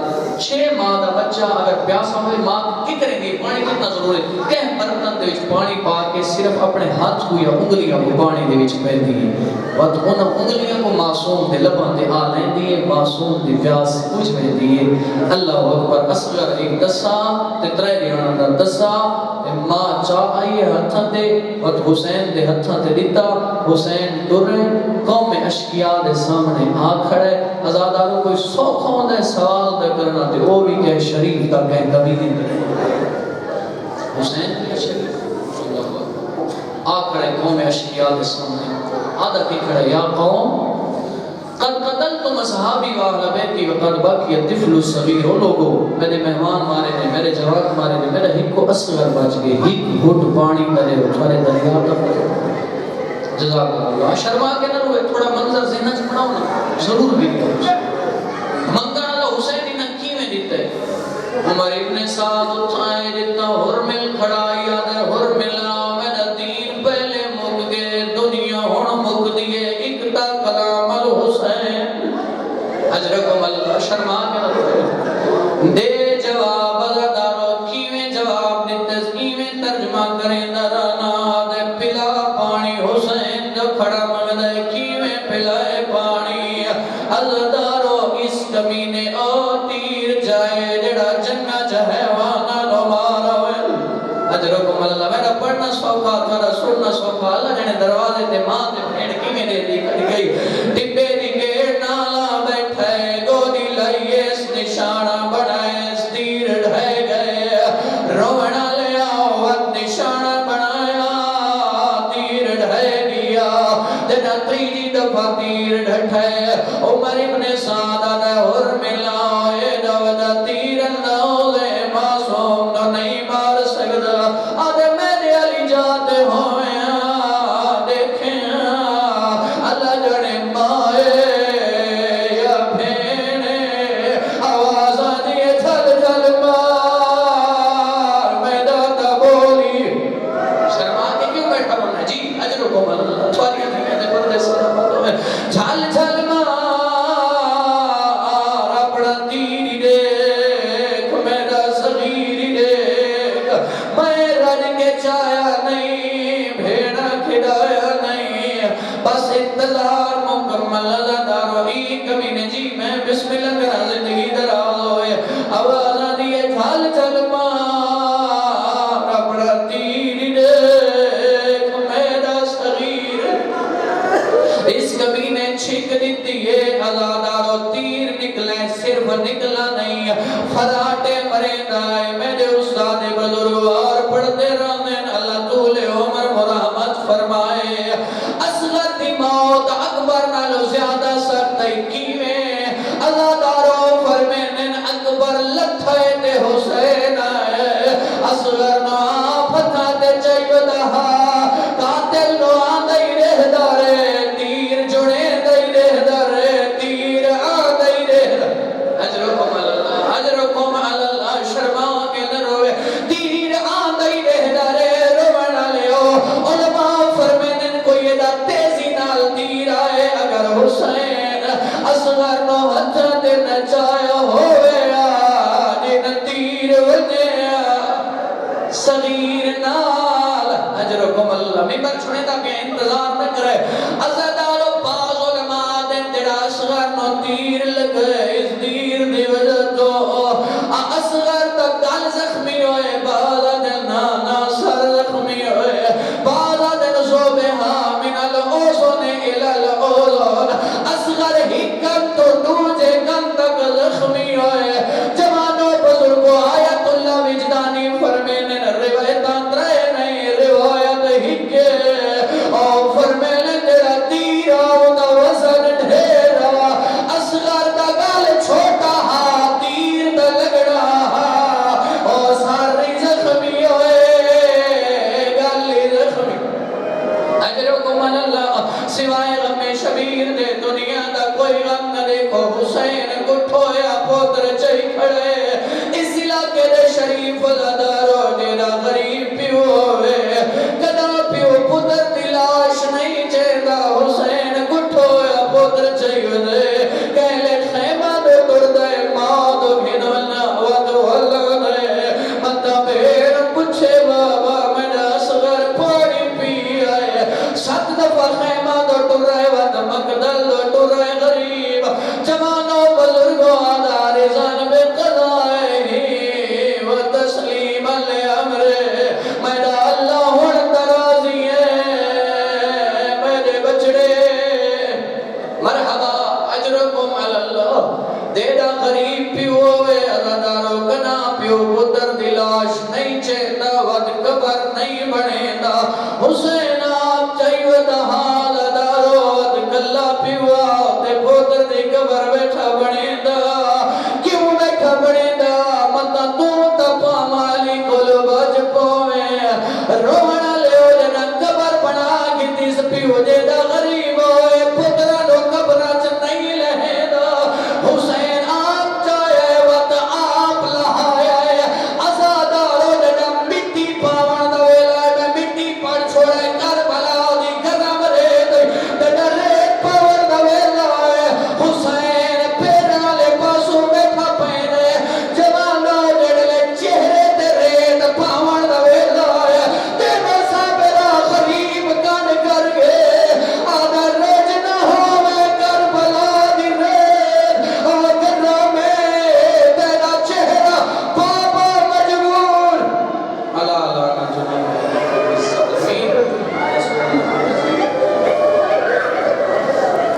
6 ماہ دا بچہ اگر پیاسا ہوئے ماں کی کریں گے پانی کتنا ضرور ہے کہ برتن دے وچ پانی پا کے صرف اپنے ہاتھ کو یا انگلیاں کو پانی دے وچ پہ دی وقت ان انگلیاں کو معصوم دے لبان دے آ لیں دیئے معصوم دے پیاس کچھ میں دیئے اللہ اکبر اصغر ایک دسا تے ترے دیانا در دسا ماں چاہ آئیے ہتھاں دے وقت حسین دے ہتھاں دے دیتا حسین ڈر قوم اشکیاء دے سامنے آ کھڑے ازاداروں کوئی سوکھوں دے سوال دے کرنا تے وہ بھی کہ شریف دا کہ کبھی نہیں کرے حسین دے شریف آ کھڑے قوم اشکیاء دے سامنے آدھا کی کھڑے یا قوم قد قتلتم اصحابی واہل بیتی وقد باقی الطفل الصغیر او لوگو میرے مہمان مارے نے میرے جوان مارے نے میرا ہک کو اصغر بچ گئے ہک گھٹ پانی کرے اٹھارے دریا کا جزاک اللہ شرما کے نہ روئے تھوڑا منظر ذہن چ بناؤ نا ضرور بھی منگا اللہ حسین نے کی میں دیتا ہے عمر ابن سعد اٹھائے دیتا حرمل کھڑائی آدھے حرملا میرا دین پہلے مک گئے دنیا ہون مک دیئے اکتا کلام الحسین اجرکم اللہ شرما کے نہ روئے دے جواب ازادارو کیویں جواب دیتے کیویں ترجمہ کریں نرانا دے پلا پانی حسین جو کھڑا مگدے کیویں پلائے پانی ازادارو اس کمینے او تیر جائے جڑا جنگا چاہے وانا لو مارا ہوئے اجرکم اللہ میرا پڑھنا سوکھا تھا سننا سوکھا اللہ جنے دروازے تے ماں تے پھیڑ کیویں دے دی کر گئی ٹپے دی گیٹ نالا بیٹھے گودی لائیے اس نشانہ بڑھائے اس تیر ڈھائے گئے رونا لیا وقت نشانہ بڑھایا تیر ڈھائے گیا دینا تیجی دفعہ تیر ڈھٹھے عمر ابن سعد آدھے حرملا اے دودا تیر اللہ دے معصوم تو نہیں مار سکتا آدھے میرے علی جاتے ہوئے دیکھیں اللہ جڑے مائے یا بھینے آواز آدھیے جھل جھل مار میں داتا بولی شرما کے کیوں بیٹھا ہونا جی اجرکم اللہ تھواریاں دھیاں دے پردے سلامتوں میں جھل جھل مار اپنا تیری دیکھ میرا صغیری دیکھ میں رج کے چایا نہیں بھیڑا کھڑایا نہیں بس انتظار مکمل ازادارو ایک کمینے جی میں بسم اللہ کرا زندگی دراز ہوئے آواز آدھیے جھل جھل مار صغیر نال اجرکم اللہ ممبر چھوڑے تا کہ انتظار نہ کرے ازدالو باز علماء دے جڑا اصغر نو تیر لگے اس تیر دی وجہ تو اصغر